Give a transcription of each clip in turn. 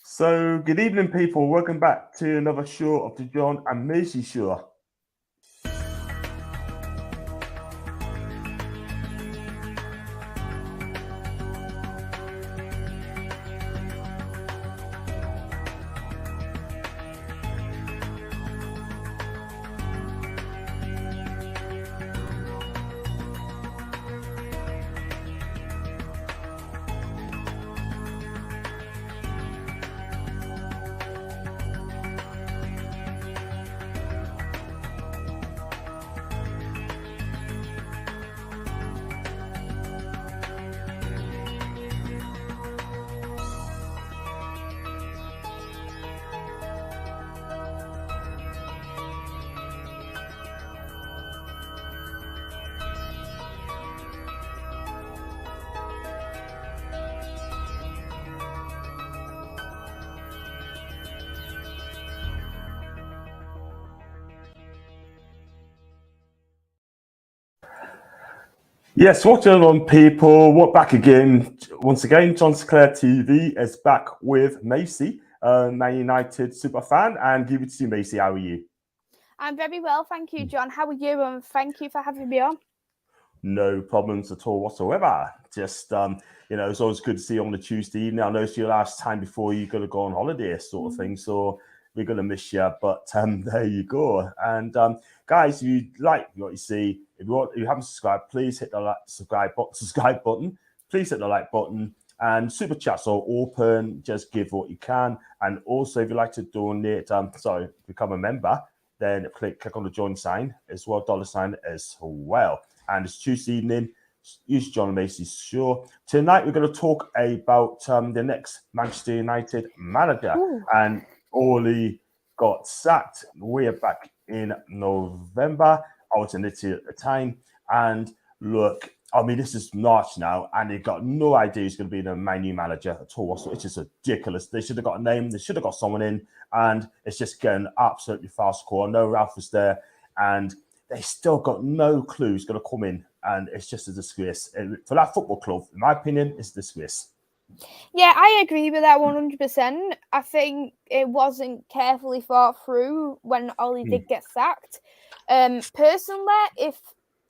So, good evening, people. Welcome back to another show of the John and Maisy show. Yes, what's going on, people? We're back again. Once again, John Sinclair TV is back with Maisy, Man United superfan, and give it to you, Maisy. How are you? I'm very well, thank you, John. How are you? And thank you for having me on. No problems at all whatsoever. Just it's always good to see you on the Tuesday evening. I know it's your last time before you're going to go on holiday, sort of thing. So we're going to miss you, but there you go. And guys, if you like what you see, if you haven't subscribed, please hit the subscribe button. Please hit the like button. And super chats are open. Just give what you can. And also, if you'd like to donate, become a member, then click on the join sign as well, $ as well. And it's Tuesday evening. It's John Maisie's show. Tonight, we're going to talk about the next Manchester United manager. Ooh. And Ole got sacked way back in November. I was in Italy at the time. And look, I mean, this is March now, and they've got no idea who's going to be the Man U manager at all. So it's just ridiculous. They should have got a name. They should have got someone in. And it's just getting absolutely fast score. No Ralph was there. And they still got no clue who's going to come in. And it's just a disgrace. For that football club, in my opinion, it's a disgrace. Yeah, I agree with that 100%. I think it wasn't carefully thought through when Ole did get sacked. Personally, if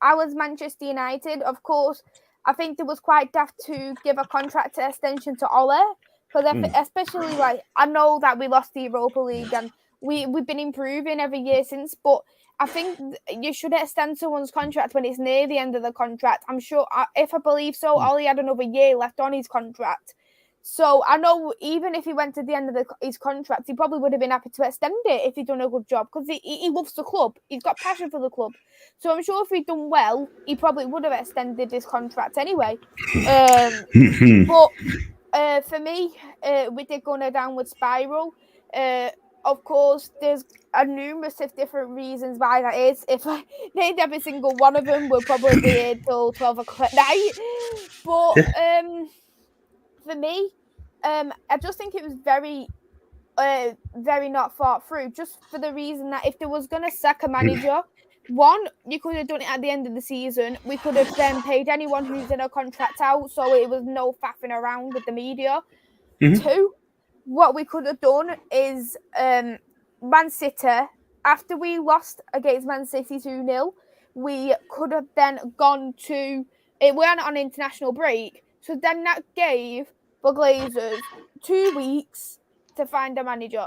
I was Manchester United, of course, I think it was quite daft to give a contract extension to Ole. Because especially, like, I know that we lost the Europa League and we've been improving every year since, but I think you should extend someone's contract when it's near the end of the contract. I'm sure, if I believe so, Ole had another year left on his contract. So I know even if he went to the end of his contract, he probably would have been happy to extend it if he'd done a good job because he loves the club. He's got passion for the club. So I'm sure if he'd done well, he probably would have extended his contract anyway. But for me, we did go on a downward spiral. Of course, there's a numerous of different reasons why that is. If I named every single one of them, we'll probably be here till 12 o'clock at night. But for me, I just think it was very not thought through, just for the reason that if there was going to sack a manager, one, you could have done it at the end of the season. We could have then paid anyone who's in a contract out, so it was no faffing around with the media. Two, what we could have done is Man City, after we lost against Man City 2-0, we could have then gone to, it went on international break, so then that gave the Glazers 2 weeks to find a manager.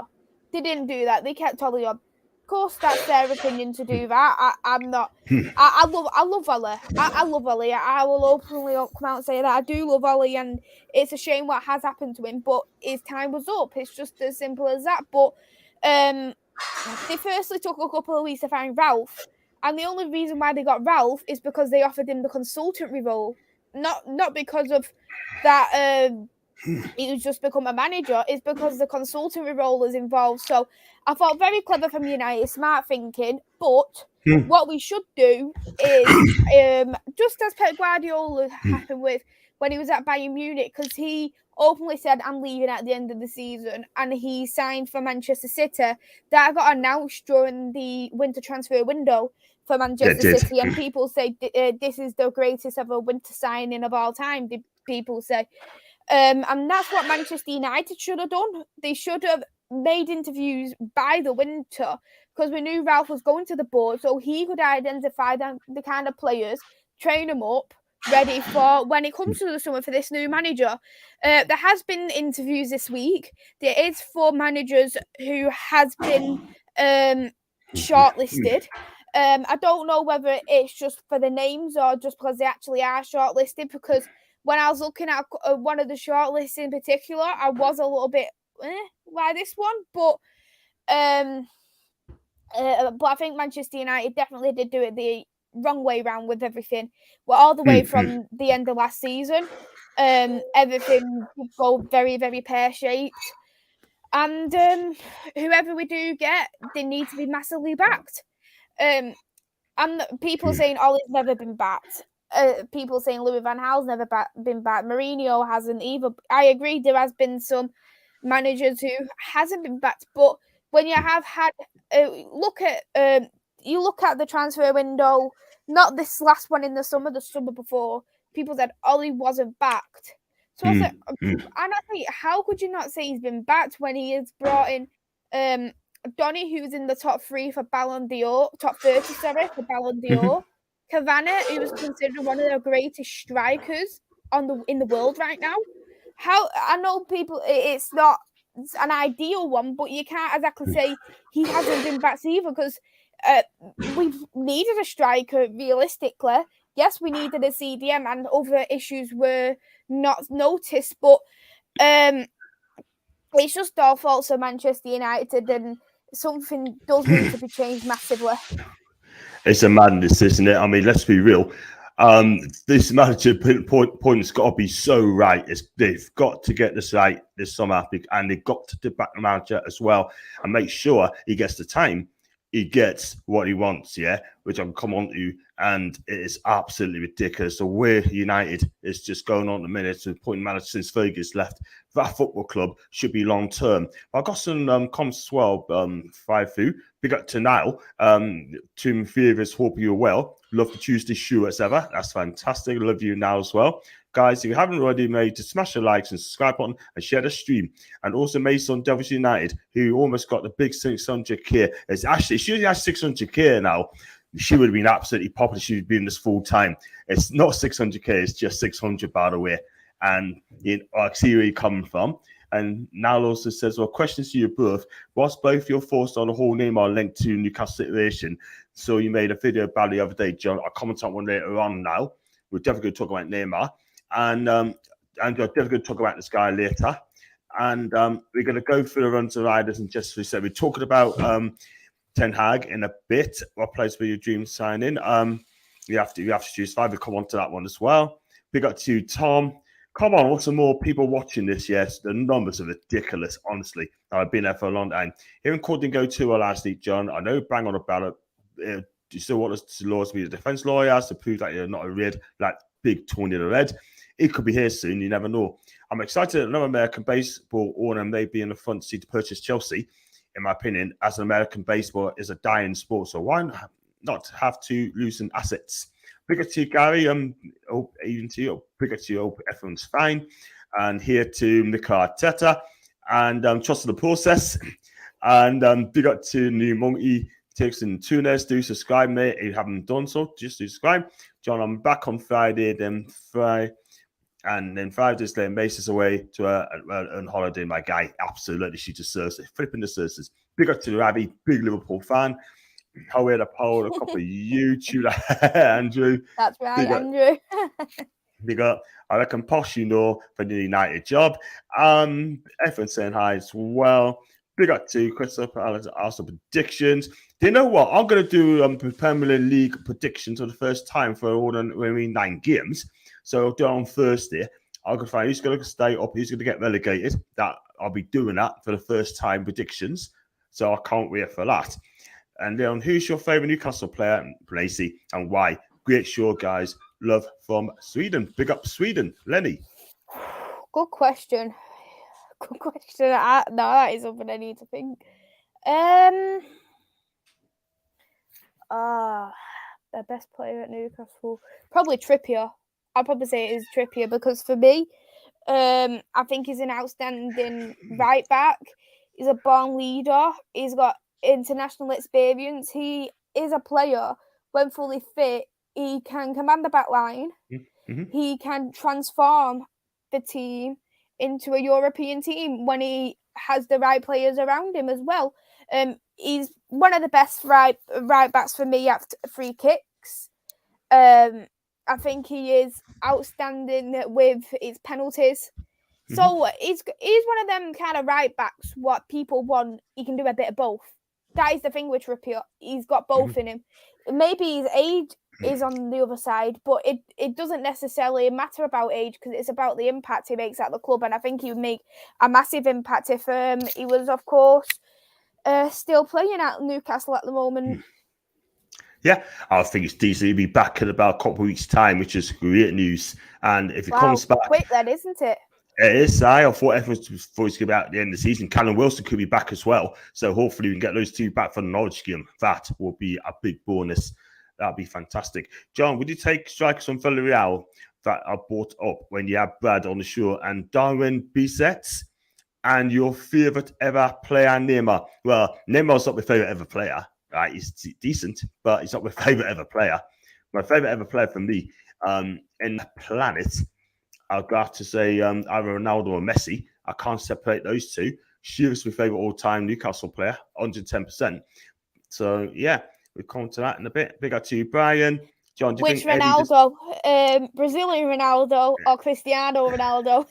They didn't do that. They kept Ole on. Of course, that's their opinion to do that. I'm not. I love Ole. I love Ole. I will openly come out and say that I do love Ole, and it's a shame what has happened to him. But his time was up. It's just as simple as that. But they firstly took a couple of weeks to find Ralph, and the only reason why they got Ralph is because they offered him the consultancy role, not because of that. He's just become a manager. It's because the consultancy role is involved. So I thought very clever from United, smart thinking. But what we should do is just as Pep Guardiola happened with when he was at Bayern Munich, because he openly said, I'm leaving at the end of the season, and he signed for Manchester City. That got announced during the winter transfer window for Manchester City, and people say this is the greatest ever winter signing of all time, people say. And that's what Manchester United should have done. They should have made interviews by the winter, because we knew Ralph was going to the board, so he could identify the kind of players, train them up, ready for when it comes to the summer for this new manager. There has been interviews this week. There is 4 managers who has been shortlisted. I don't know whether it's just for the names or just because they actually are shortlisted, because when I was looking at one of the shortlists in particular, I was a little bit, why this one? But I think Manchester United definitely did do it the wrong way around with everything. Well, all the way from the end of last season, everything would go very, very pear-shaped. And whoever we do get, they need to be massively backed. And people saying Ollie's never been backed. People saying Louis van Gaal's never been backed. Mourinho hasn't either. I agree, there has been some managers who hasn't been backed, but when you have had look at the transfer window, not this last one in the summer before, people said Ollie wasn't backed. So I said, and I think, how could you not say he's been backed when he has brought in Donny, who's in the top 3 for Ballon d'Or, top 30, sorry, for Ballon d'Or. Cavani, who was considered one of the greatest strikers in the world right now. How, I know people, it's not an ideal one, but you can't exactly say he hasn't been backed either, because we've needed a striker realistically. Yes, we needed a CDM and other issues were not noticed, but it's just our fault for Manchester United, and something does need to be changed massively. It's a madness, isn't it? I mean, let's be real. This manager point's got to be so right. They've got to get this right this summer, and they've got to back the manager as well and make sure he gets the time, he gets what he wants, yeah, which I'll come on to. And it is absolutely ridiculous. The way United is just going on the minute to the point manager since Fergus left. That football club should be long term. I've got some comments as well, five through. Big up to Niall. To Furious, hope you're well. Love the Tuesday show as ever. That's fantastic. Love you now as well. Guys, if you haven't already made, just smash the likes and subscribe button and share the stream. And also Maisy on Devils United, who almost got the big 600k. It's actually, she only has 600k now. She would have been absolutely popular. She would have been this full time. It's not 600k, it's just 600, by the way. And I see where you're coming from. And Niall also says, well, questions to you both. What's both your thoughts on the whole Neymar linked to Newcastle situation? So you made a video about it the other day, John. I'll comment on one later on now. We're definitely going to talk about Neymar. And we're definitely going to talk about this guy later. And we're going to go through the runs of riders. And just as we said, we're talking about Ten Haag in a bit. What place were your dream signing? You have to choose 5. We'll come on to that one as well. Big up to Tom. Come on, lots of more people watching this. Yes, the numbers are ridiculous, honestly. I've been there for a long time. Hearing Courtney go too well last week, John. I know, bang on about it. Do you still want us to laws to be a defence lawyer to prove that you're not a red, like big tornado red? It could be here soon. You never know. I'm excited that another American baseball owner may be in the front seat to purchase Chelsea. In my opinion, as an American baseball is a dying sport, so why not have to loosen assets? Bigger to you, Gary. Even to you. Bigger to you. Hope everyone's fine. And here to Mikel Arteta. And trust in the process. And big up to New Monkey. Takes in Tunes. Do subscribe, mate. If you haven't done so, just subscribe. John, I'm back on Friday. Then Friday. And then 5 days later, Macy's away to on holiday. My guy, absolutely, she deserves it. Flipping deserves it. Big up to Ravi, big Liverpool fan. How we had a poll, a couple of YouTube, Andrew. That's right, Andrew. Big up. I reckon Posh, for the United job. Everyone's saying hi as well. Big up to Christopher. Also predictions. Do you know what? I'm going to do Premier League predictions for the first time for all the 9 games. So I'll do it on Thursday. I'll go find who's going to stay up, who's going to get relegated. That I'll be doing that for the first time predictions. So I can't wait for that. And then who's your favourite Newcastle player, Maisy, and why? Great show, guys. Love from Sweden. Big up Sweden. Lenny. Good question. Good question. No, that is something I need to think. The best player at Newcastle, probably Trippier. I'll probably say it is Trippier because for me, I think he's an outstanding right back. He's a born leader. He's got international experience. He is a player. When fully fit, he can command the back line. Mm-hmm. He can transform the team into a European team when he has the right players around him as well. He's one of the best right backs for me at free kicks. I think he is outstanding with his penalties. So he's one of them kind of right backs. What people want, he can do a bit of both. That is the thing with Trippier. He's got both in him. Maybe his age is on the other side, but it doesn't necessarily matter about age because it's about the impact he makes at the club. And I think he would make a massive impact if he was, of course, still playing at Newcastle at the moment. Yeah, I think it's decent. He'll be back in about a couple of weeks' time, which is great news. And if he comes back, quick then, isn't it? It is. I thought everyone's before he's going to be out at the end of the season. Callum Wilson could be back as well. So hopefully we can get those two back for the Norwich game. That will be a big bonus. That'd be fantastic. John, would you take strikers from Villarreal that are brought up when you have Brad on the show and Darwin Bissett and your favourite ever player, Neymar? Well, Neymar's not my favourite ever player. Right, he's decent, but he's not my favourite ever player. My favourite ever player for me in the planet, I'd have to say either Ronaldo or Maisy. I can't separate those two. She was my favourite all-time Newcastle player, 110%. So, yeah, we'll come to that in a bit. Big up to you, Brian. John, do you Which think Ronaldo? Brazilian Ronaldo or Cristiano Ronaldo?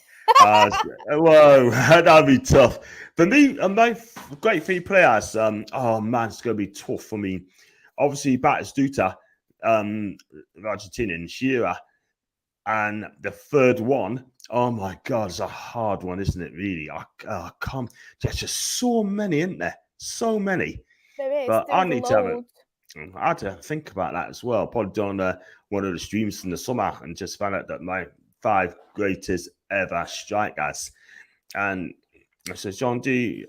Whoa, that'd be tough. For me, my great three players, oh man, it's going to be tough for me. Obviously, Batistuta, Argentinian, Shearer, and the third one, oh my God, it's a hard one, isn't it, really? I can't, there's just so many, isn't there? So many. There is. But I need to I had to think about that as well. Probably done one of the streams in the summer and just found out that my 5 greatest ever strikers. And I said, John, do you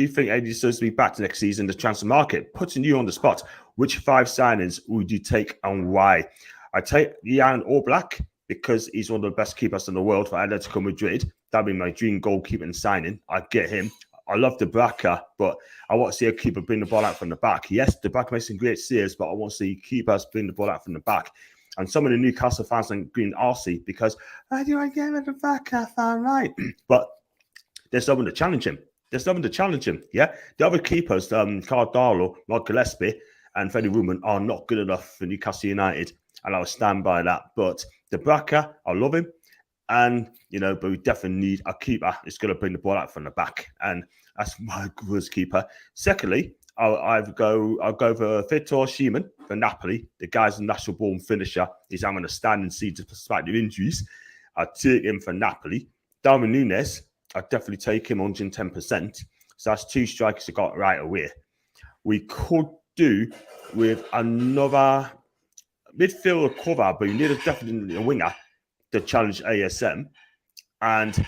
think AD deserves to be back next season in the transfer market? Putting you on the spot, which 5 signings would you take and why? I take Jan Oblak because he's one of the best keepers in the world for Atletico Madrid. That'd be my dream goalkeeping signing. I'd get him. I love the Barca, but I want to see a keeper bring the ball out from the back. Yes, the back makes some great saves, but I want to see keepers bring the ball out from the back. And some of the Newcastle fans are green arsey because why do I get rid of the Barca fan, right? But there's someone to challenge him. Yeah, the other keepers, Cardalo, Rod Gillespie, and Freddie Ruman are not good enough for Newcastle United, and I'll stand by that. But the Barca, I love him. And, but we definitely need a keeper that's going to bring the ball out from the back. And that's my worst keeper. Secondly, I'll go for Vitor Osimhen for Napoli. The guy's a natural born finisher. He's having a standing seat despite the injuries. I'll take him for Napoli. Darwin Núñez, I'd definitely take him 110%. So that's 2 strikers I got right away. We could do with another midfielder cover, but you need definitely a winger to challenge ASM, and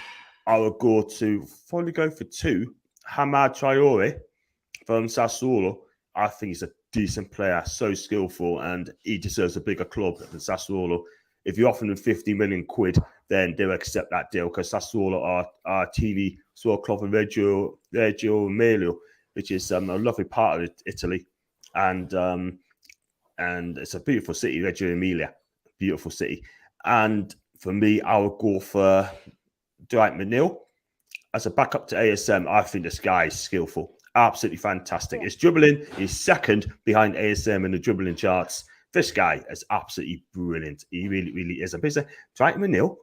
I will probably go for 2. Hamad Traore from Sassuolo. I think he's a decent player, so skillful, and he deserves a bigger club than Sassuolo. If you offer them 50 million quid, then they'll accept that deal because Sassuolo are a teeny sort of club in Reggio Emilia, which is a lovely part of Italy, and it's a beautiful city, Reggio Emilia, beautiful city, and for me, I would go for Dwight McNeil as a backup to ASM. I think this guy is skillful, absolutely fantastic. His dribbling is second behind ASM in the dribbling charts. This guy is absolutely brilliant. He really, really is. I'm busy. Dwight McNeil,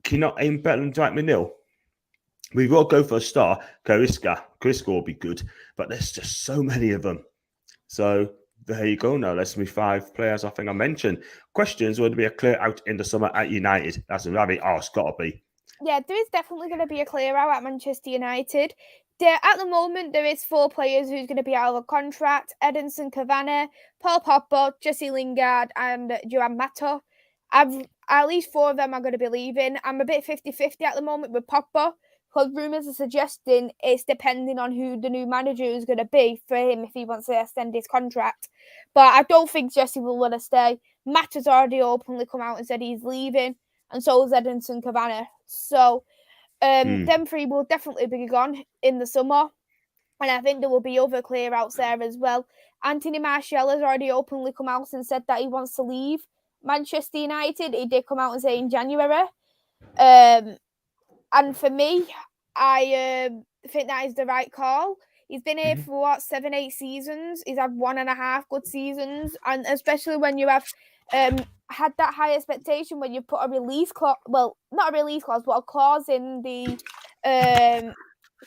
can you not aim better than Dwight McNeil? We will go for a star. Kariska will be good, but there's just so many of them. So there you go now. Let's move 5 players I think I mentioned. Questions, would there be a clear out in the summer at United? That's a rabbit. Oh, it's got to be. Yeah, there is definitely going to be a clear out at Manchester United. At the moment, there is 4 players who's going to be out of contract. Edinson Cavani, Paul Pogba, Jesse Lingard and Joan Mato. At least 4 of them are going to be leaving. I'm a bit 50-50 at the moment with Pogba because rumours are suggesting it's depending on who the new manager is going to be for him if he wants to extend his contract. But I don't think Jesse will want to stay. Matt has already openly come out and said he's leaving. and so is Edinson Cavani. So them three will definitely be gone in the summer. And I think there will be other clear outs there as well. Anthony Martial has already openly come out and said that he wants to leave Manchester United. He did come out and say in January. And for me, I think that is the right call. He's been here for 7-8 seasons. He's had 1.5 good seasons, and especially when you have had that high expectation when you put a release clause, well, not a release clause, but a clause in the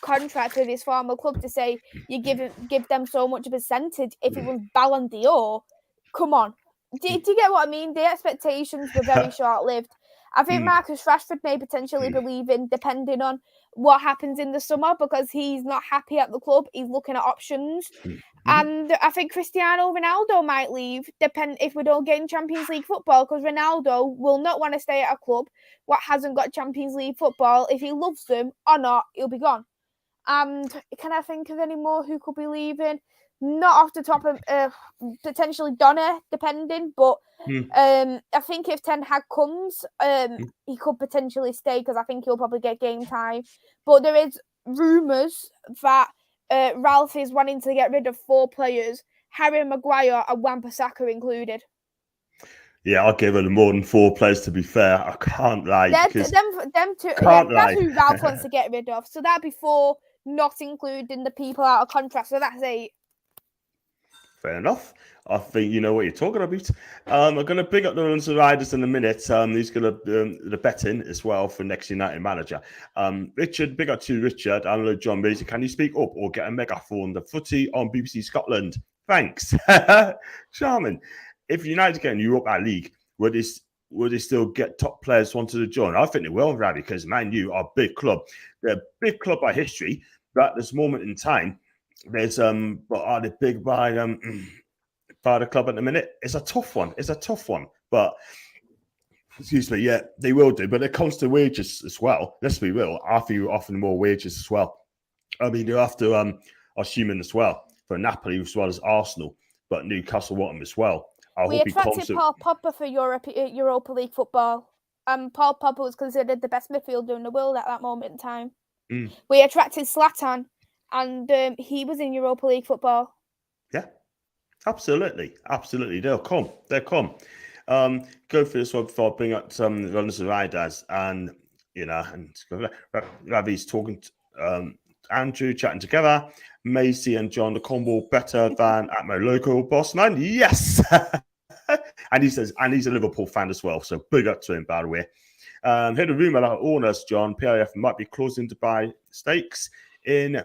contract with his former club to say you give them so much percentage if it was Ballon d'Or. Come on, do you get what I mean? The expectations were very short-lived. I think Marcus Rashford may potentially be leaving depending on what happens in the summer because he's not happy at the club. He's looking at options. And I think Cristiano Ronaldo might leave if we don't get in Champions League football because Ronaldo will not want to stay at a club what hasn't got Champions League football. If he loves them or not, he'll be gone. And can I think of any more who could be leaving? Not off the top of potentially Donna, depending, but I think if Ten Hag comes, he could potentially stay because I think he'll probably get game time. But there is rumours that Ralph is wanting to get rid of 4 players, Harry Maguire and Wan-Bissaka included. Yeah, I'll give it more than 4 players. To be fair, I can't lie. Them two. That's who Ralph wants to get rid of. So that'd be 4, not including the people out of contract. So that's 8. Fair enough. I think you know what you're talking about. I'm going to big up the runs of riders in a minute. He's going to the betting as well for next United manager. Richard, big up to Richard. I know John Maisy. Can you speak up or get a megaphone? The footy on BBC Scotland. Thanks. Charming. If United get in Europa League, would they still get top players wanted to join? I think they will, Ravi, because Man U are a big club. They're a big club by history, but at this moment in time, there's but are they big by the club at the minute? It's a tough one. But excuse me, yeah, they will do. But it comes to wages as well. Let's be real. I think you're offering more wages as well. I mean, they're after Osimhen as well for Napoli as well as Arsenal, but Newcastle want him as well. We attracted Paul Pogba for Europa League football. Paul Pogba was considered the best midfielder in the world at that moment in time. We attracted Zlatan, and he was in Europa League football. Yeah, absolutely. They'll come. Go for this one before I bring up some runners and riders, and Ravi's talking to Andrew, chatting together. Maisy and John, the combo better than at my local boss man. Yes. And he says, and he's a Liverpool fan as well. So big up to him, by the way. Heard a rumour that owners, John, PIF might be closing to buy stake in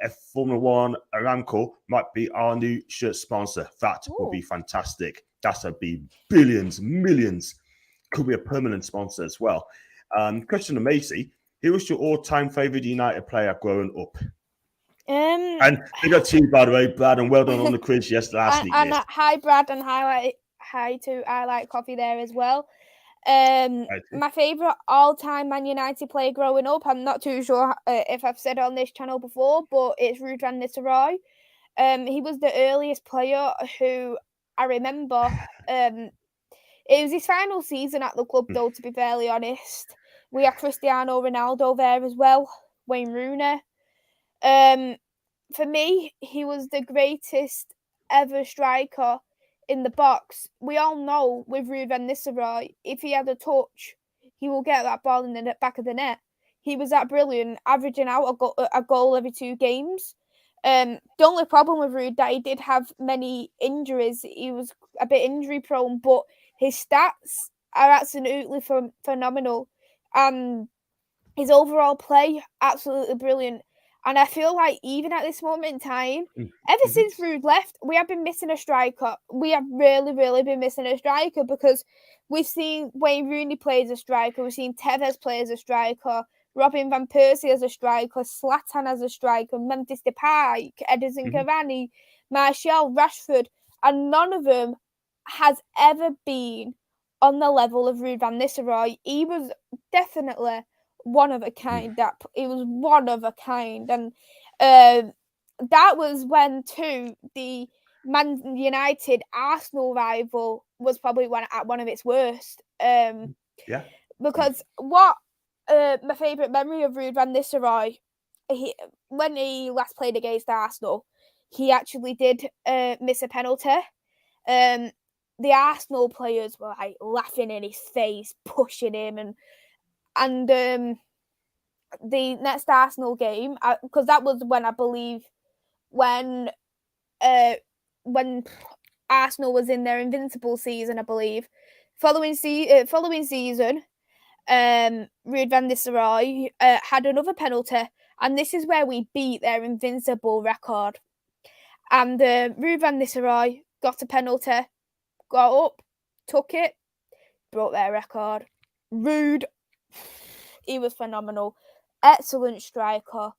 F Formula One. Aramco might be our new shirt sponsor. That would be fantastic. That would be billions, millions. Could be a permanent sponsor as well. Question to Maisy. Who was your all-time favourite United player growing up? And we got you, by the way, Brad, and well done on the quiz last week. And hi, Brad, and hi to I Like Coffee there as well. My favourite all-time Man United player growing up, I'm not too sure if I've said it on this channel before, but it's Ruud van Nistelrooy. He was the earliest player who I remember. It was his final season at the club, though, to be fairly honest. We had Cristiano Ronaldo there as well, Wayne Rooney. For me, he was the greatest ever striker in the box. We all know with Ruud van Nistelrooy, if he had a touch, he will get that ball in the back of the net. He was that brilliant, averaging out a goal every 2 games. The only problem with Ruud that he did have many injuries. He was a bit injury prone, but his stats are absolutely phenomenal. His overall play, absolutely brilliant. And I feel like even at this moment in time, ever since Ruud left, we have been missing a striker. We have really, really been missing a striker because we've seen Wayne Rooney play as a striker. We've seen Tevez play as a striker. Robin Van Persie as a striker. Zlatan as a striker. Memphis Depay, Edinson Cavani, Martial, Rashford. And none of them has ever been on the level of Ruud van Nistelrooy. He was definitely one of a kind. It was one of a kind, and that was when the Man United Arsenal rival was probably at one of its worst. Yeah. Because what my favourite memory of Ruud van Nistelrooy, when he last played against Arsenal, he actually did miss a penalty. The Arsenal players were like laughing in his face, pushing him, and the next Arsenal game, because that was when I believe when Arsenal was in their invincible season, I believe. Following season, Ruud van Nistelrooy had another penalty, and this is where we beat their invincible record. And Ruud van Nistelrooy got a penalty, got up, took it, broke their record. Ruud, he was phenomenal. Excellent striker,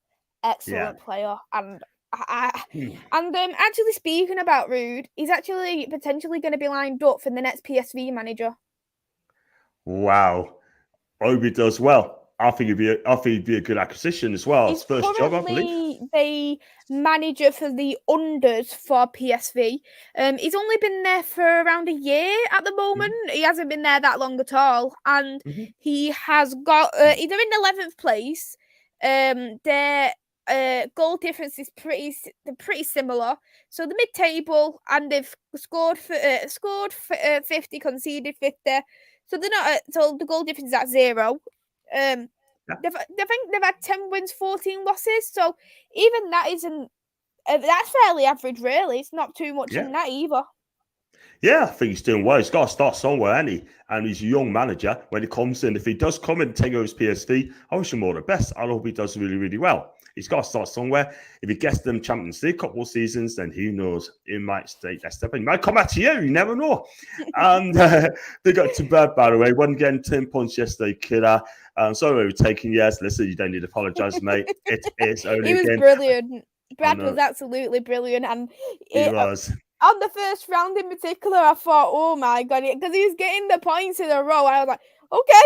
excellent player, and actually speaking about Ruud, he's actually potentially going to be lined up for the next PSV manager. Wow, hope he does well. I think he'd be a good acquisition as well. He's First job, I believe. the manager for the unders for PSV. He's only been there for around a year at the moment. He hasn't been there that long at all, and he has got they're in 11th place. Their goal difference is pretty similar. So the mid-table, and they've scored 50, conceded 50. So they're not. So the goal difference is at 0. I think they've had 10 wins, 14 losses. So even that isn't. That's fairly average, really. It's not too much in that either. Yeah, I think he's doing well. He's got to start somewhere, hasn't he? And he's a young manager. When he comes in, if he does come and take over his PSV, I wish him all the best. I hope he does really, really well. He's got to start somewhere. If he gets them Champions League couple of seasons, then who knows? He might take that step. He might come back to you. You never know. And they got to Brad, by the way. Wasn't getting 10 points yesterday, killer. Sorry we were taking yes. Listen, you don't need to apologise, mate. It is only He was brilliant. Brad was absolutely brilliant. And he was. On the first round in particular, I thought, oh my God, because he was getting the points in a row. I was like, okay.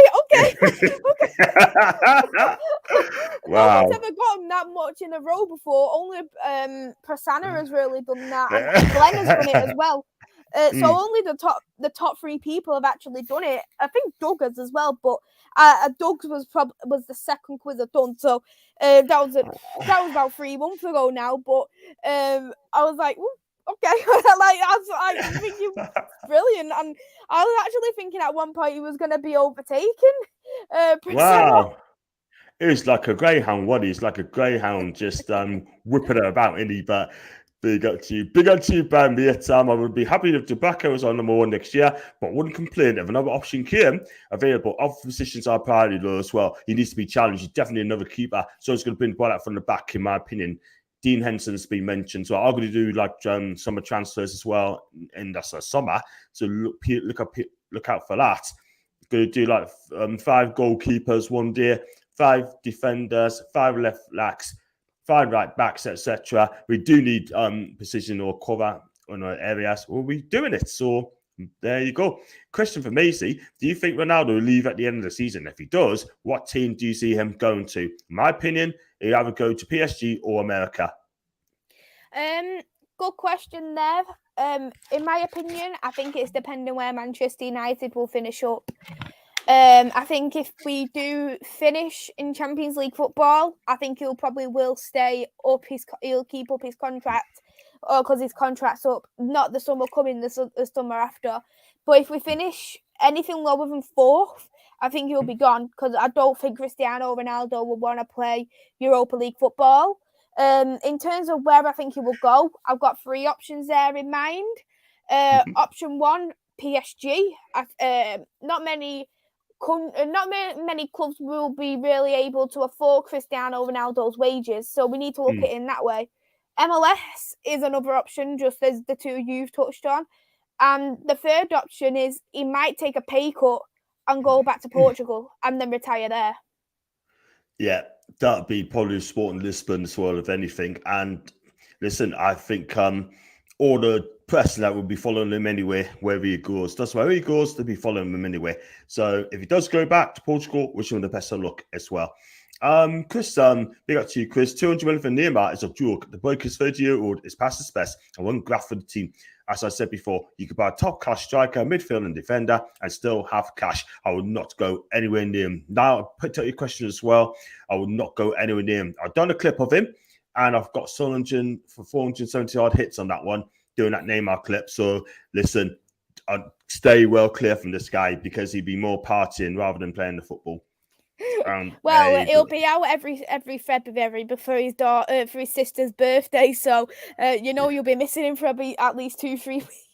Wow. No one's ever gotten that much in a row before. Only Prasanna has really done that, and Glenn has done it as well. So only the top 3 people have actually done it. I think Doug has as well, but Doug's was the second quiz I've done. So that was about 3 months ago now. But I was like, ooh, okay, I think you're brilliant, and I was actually thinking at one point he was going to be overtaken. Wow, it was like a greyhound. He's like a greyhound, just whipping it about, isn't he? But big up to you, Ben. I would be happy if Tobacco was on number 1 next year, but wouldn't complain if another option came available. Other positions are priority low as well. He needs to be challenged. He's definitely another keeper, so it's going to bring the ball out from the back, in my opinion. Dean Henderson's been mentioned, so I'm going to do like summer transfers as well, and that's a summer. So look out for that. Going to do like 5 goalkeepers one day, 5 defenders, 5 left backs, 5 right backs, etc. We do need precision or cover on our areas. We'll be doing it. So there you go. Question for Maisy: do you think Ronaldo will leave at the end of the season? If he does, what team do you see him going to? In my opinion, he'll either go to PSG or America. Good question there. In my opinion, I think it's depending where Manchester United will finish up. I think if we do finish in Champions League football, I think he'll probably will stay up. He'll keep up his contract, because his contract's up. Not the summer coming, the summer after. But if we finish anything lower than 4th, I think he'll be gone, because I don't think Cristiano Ronaldo will want to play Europa League football. In terms of where I think he will go, I've got 3 options there in mind. Option 1, PSG. Not many clubs will be really able to afford Cristiano Ronaldo's wages, so we need to look at it in that way. MLS is another option, just as the 2 you've touched on. And the third option is he might take a pay cut and go back to Portugal and then retire there. Yeah, that'd be probably Sporting Lisbon as well, if anything. And listen, I think all the press that will be following him anyway, wherever he goes. That's where he goes, they'll be following him anyway. So if he does go back to Portugal, wish him the best of luck as well. Chris, big up to you, Chris. 200 million for Neymar is a joke. The bloke is 30-year-old, is past his best, and one graft for the team. As I said before, you could buy a top-class striker, midfielder and defender and still have cash. I would not go anywhere near him. Now, I'll put out your question as well. I would not go anywhere near him. I've done a clip of him, and I've got 470-odd hits on that one, doing that Neymar clip. So, listen, I'd stay well clear from this guy because he'd be more partying rather than playing the football. Well, it'll be out every February before for his sister's birthday, so you'll be missing him for at least 2-3 weeks.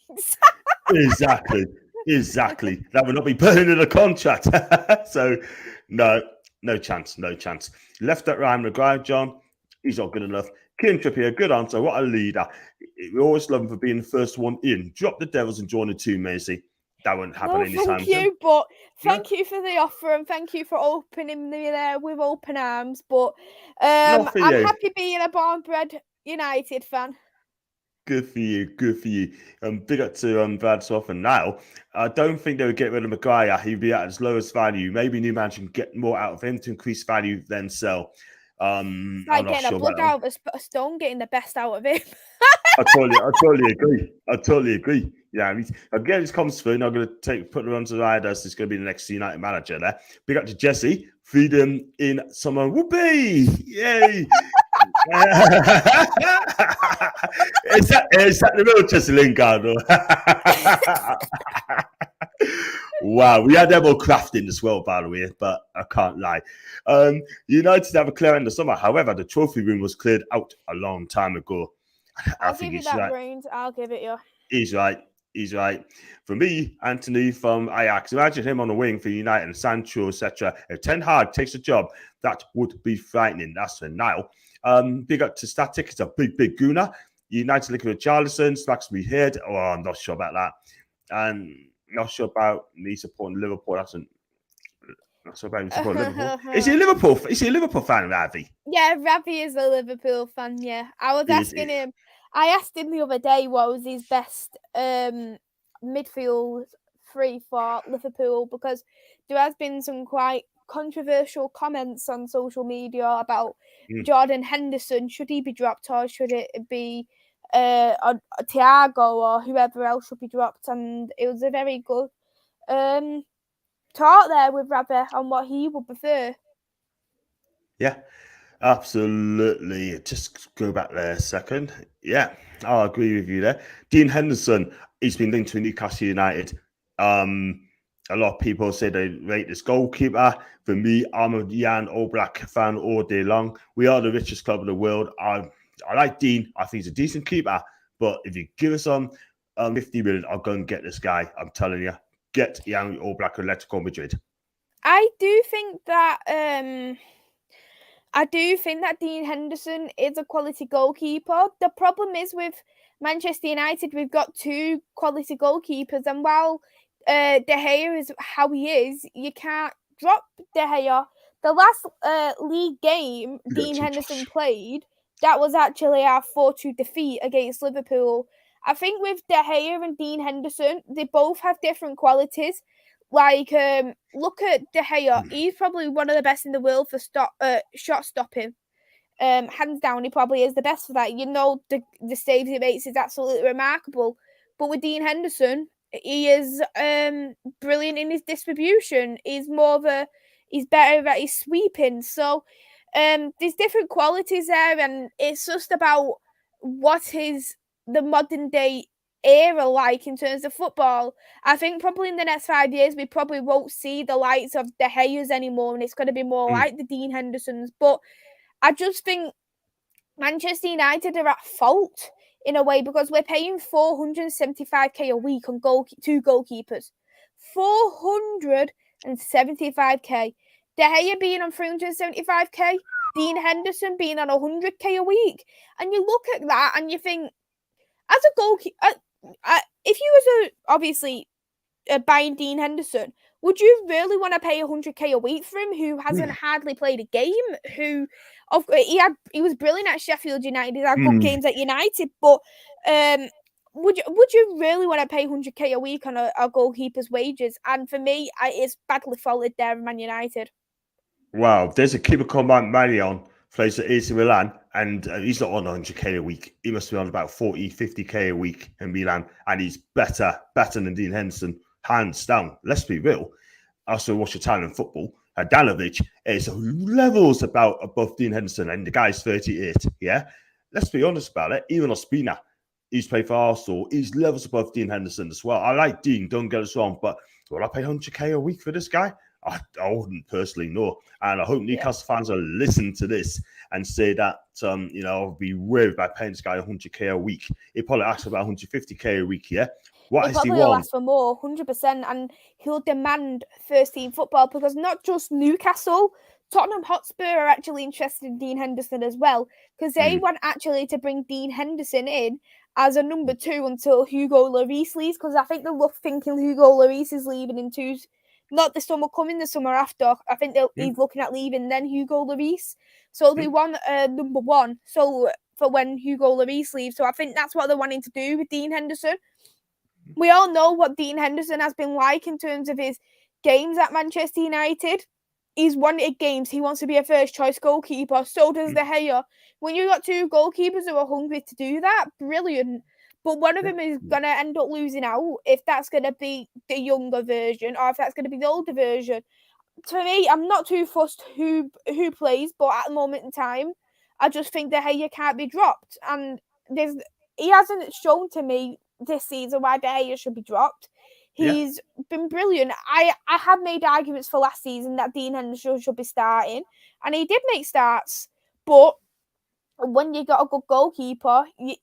Exactly. That would not be put in a contract. So, no chance. Left at Ryan Maguire, John. He's not good enough. Kieran Trippier, good answer. What a leader. We always love him for being the first one in. Drop the Devils and join the team, Maisy. That wouldn't happen anytime soon. Thank you, but thank you for the offer and thank you for opening me there with open arms. But I'm happy being a born-bred United fan. Good for you. Big up to Brad Swaff. And now, I don't think they would get rid of Maguire. He'd be at his lowest value. Maybe new manager can get more out of him to increase value, then sell. It's like getting a plug out of a stone, getting the best out of him. I totally agree. Yeah, again, this comes through, and I'm going to put him onto the radars. He's going to be the next United manager there. Big up to Jesse. Feed him in summer. Whoopee! Yay! Is that the real Jesse Lingard? Wow, we had them all crafting as well, by the way, but I can't lie. United have a clear end of summer. However, the trophy room was cleared out a long time ago. I'll give you that, brains. I'll give it you. He's right. For me, Anthony from Ajax, imagine him on the wing for United and Sancho, etc. If Ten Haag takes a job, that would be frightening. That's for now. Big up to Static. It's a big gooner. United looking at Charlison, smacks me head. Oh, I'm not sure about that. And not sure about me supporting Liverpool. Not sure about me supporting Liverpool. Is he a Liverpool fan, Ravi? Yeah, Ravi is a Liverpool fan, yeah. I was asking him. I asked him the other day what was his best midfield three for Liverpool, because there has been some quite controversial comments on social media about Jordan Henderson. Should he be dropped, or should it be Thiago or whoever else should be dropped? And it was a very good talk there with Ravi on what he would prefer. Yeah. Absolutely. Just go back there a second. Yeah, I'll agree with you there. Dean Henderson, he's been linked to Newcastle United. A lot of people say they rate this goalkeeper. For me, I'm a Jan Oblak fan all day long. We are the richest club in the world. I like Dean. I think he's a decent keeper. But if you give us 50 million, I'll go and get this guy. I'm telling you. Get Jan Oblak Atletico Madrid. I do think that Dean Henderson is a quality goalkeeper. The problem is with Manchester United, we've got two quality goalkeepers, and while De Gea is how he is, you can't drop De Gea. The last league game Dean Henderson played, that was actually our 4-2 defeat against Liverpool. I think with De Gea and Dean Henderson, they both have different qualities. Like, look at De Gea. He's probably one of the best in the world for shot stopping. Hands down, he probably is the best for that. The saves he makes is absolutely remarkable. But with Dean Henderson, he is brilliant in his distribution. He's better at his sweeping. So there's different qualities there, and it's just about what is the modern day era like in terms of football. I think probably in the next 5 years we probably won't see the likes of De Gea's anymore, and it's going to be more like the Dean Hendersons. But I just think Manchester United are at fault in a way, because we're paying 475k a week on two goalkeepers. 475k. De Gea being on 375k, Dean Henderson being on 100k a week. And you look at that and you think, as a goalkeeper, if you was obviously buying Dean Henderson, would you really want to pay 100k a week for him, who hasn't hardly played a game? He was brilliant at Sheffield United. He had good games at United, but would you really want to pay 100k a week on a goalkeeper's wages? And for me, it's badly faulted there in Man United. Wow, there's a keeper called Marion plays at AC Milan, and he's not on 100k a week. He must be on about 40, 50k a week in Milan, and he's better than Dean Henderson, hands down. Let's be real. I also watch Italian football. Danovic is levels above Dean Henderson, and the guy's 38. Yeah, let's be honest about it. Even Ospina, he's played for Arsenal. He's levels above Dean Henderson as well. I like Dean, don't get us wrong, but will I pay 100k a week for this guy? I wouldn't personally know. And I hope Newcastle fans will listen to this and say that, I'll be worried about paying this guy 100k a week. He probably asks about 150k a week, yeah? What he does he probably will want? ask for more, 100%, and he'll demand first-team football because not just Newcastle, Tottenham Hotspur are actually interested in Dean Henderson as well because they want actually to bring Dean Henderson in as a number 2 until Hugo Lloris leaves because I think they're thinking Hugo Lloris is leaving in not the summer coming, the summer after. I think he's looking at leaving then Hugo Lloris. So they want number 1 so for when Hugo Lloris leaves. So I think that's what they're wanting to do with Dean Henderson. We all know what Dean Henderson has been like in terms of his games at Manchester United. He's wanted games. He wants to be a first-choice goalkeeper. So does De Gea. When you've got 2 goalkeepers who are hungry to do that, brilliant. But one of them is going to end up losing out if that's going to be the younger version or if that's going to be the older version. To me, I'm not too fussed who plays, but at the moment in time, I just think De Gea can't be dropped. And he hasn't shown to me this season why De Gea should be dropped. He's been brilliant. I have made arguments for last season that Dean Henderson should be starting, and he did make starts. But when you got a good goalkeeper, you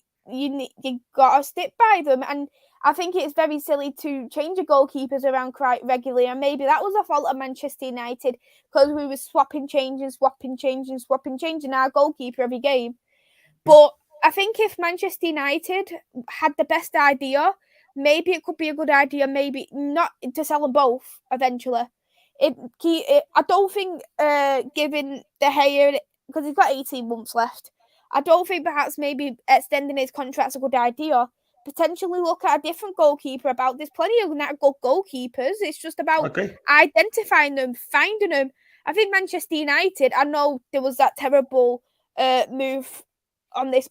got to stick by them. And I think it's very silly to change your goalkeepers around quite regularly. And maybe that was a fault of Manchester United because we were swapping, changing our goalkeeper every game. But I think if Manchester United had the best idea, maybe it could be a good idea, maybe not to sell them both eventually. I don't think giving De Gea, because he's got 18 months left, I don't think perhaps maybe extending his contract's a good idea. Potentially look at a different goalkeeper about. There's plenty of good goalkeepers. It's just about identifying them, finding them. I think Manchester United, I know there was that terrible move on this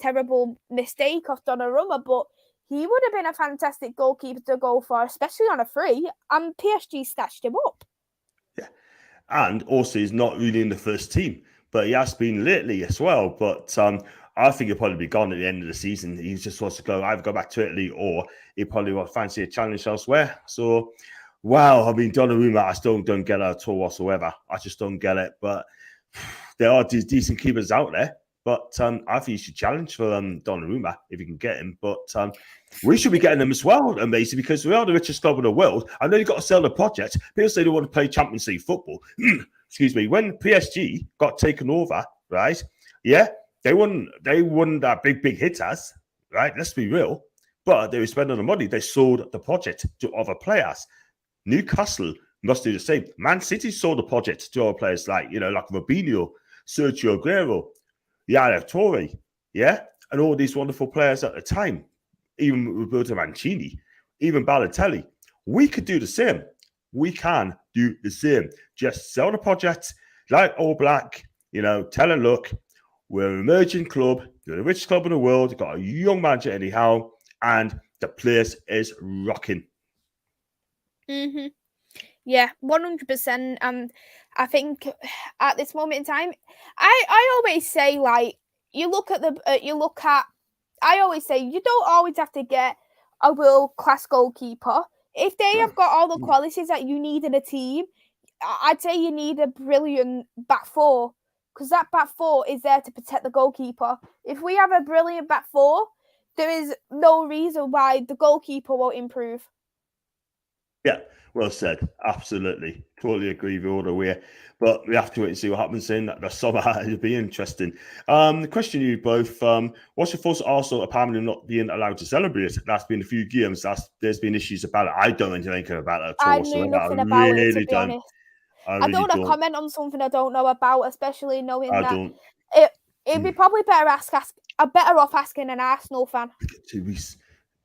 terrible mistake of Donnarumma, but he would have been a fantastic goalkeeper to go for, especially on a free, and PSG stashed him up. Yeah, and also he's not really in the first team, but he has been lately as well. But I think he'll probably be gone at the end of the season. He just wants to either go back to Italy or he probably will fancy a challenge elsewhere. So, wow, I mean, Donnarumma, I still don't get it at all whatsoever. I just don't get it. But there are decent keepers out there. But I think you should challenge for Donnarumma if you can get him. But we should be getting them as well, Maisy, because we are the richest club in the world. I know you've got to sell the project. People say they want to play Champions League football. Excuse me. When PSG got taken over, right? Yeah, they won that big hitters, right? Let's be real. But they were spending the money. They sold the project to other players. Newcastle must do the same. Man City sold the project to other players like Robinho, Sergio Aguero, Yaya Toure, and all these wonderful players at the time, even Roberto Mancini, even Balotelli. We could do the same. We can do the same. Just sell the project like All Black, tell them, look, we're an emerging club, you're the richest club in the world, you've got a young manager anyhow, and the place is rocking. Mm-hmm. Yeah, 100%. And I think at this moment in time, I always say, like, I always say you don't always have to get a world-class goalkeeper. If they have got all the qualities that you need in a team, I'd say you need a brilliant back four, because that back four is there to protect the goalkeeper. If we have a brilliant back four, there is no reason why the goalkeeper won't improve. Yeah, well said. Absolutely. Totally agree with you all the way. But we have to wait and see what happens in the summer. It'll be interesting. The question to you both, what's your thoughts also apparently not being allowed to celebrate? That's been a few games. There's been issues about it. I don't know anything about it at all. I knew nothing about it, to be honest. I don't want to comment on something I don't know about, especially knowing that it'd be probably better off asking an Arsenal fan.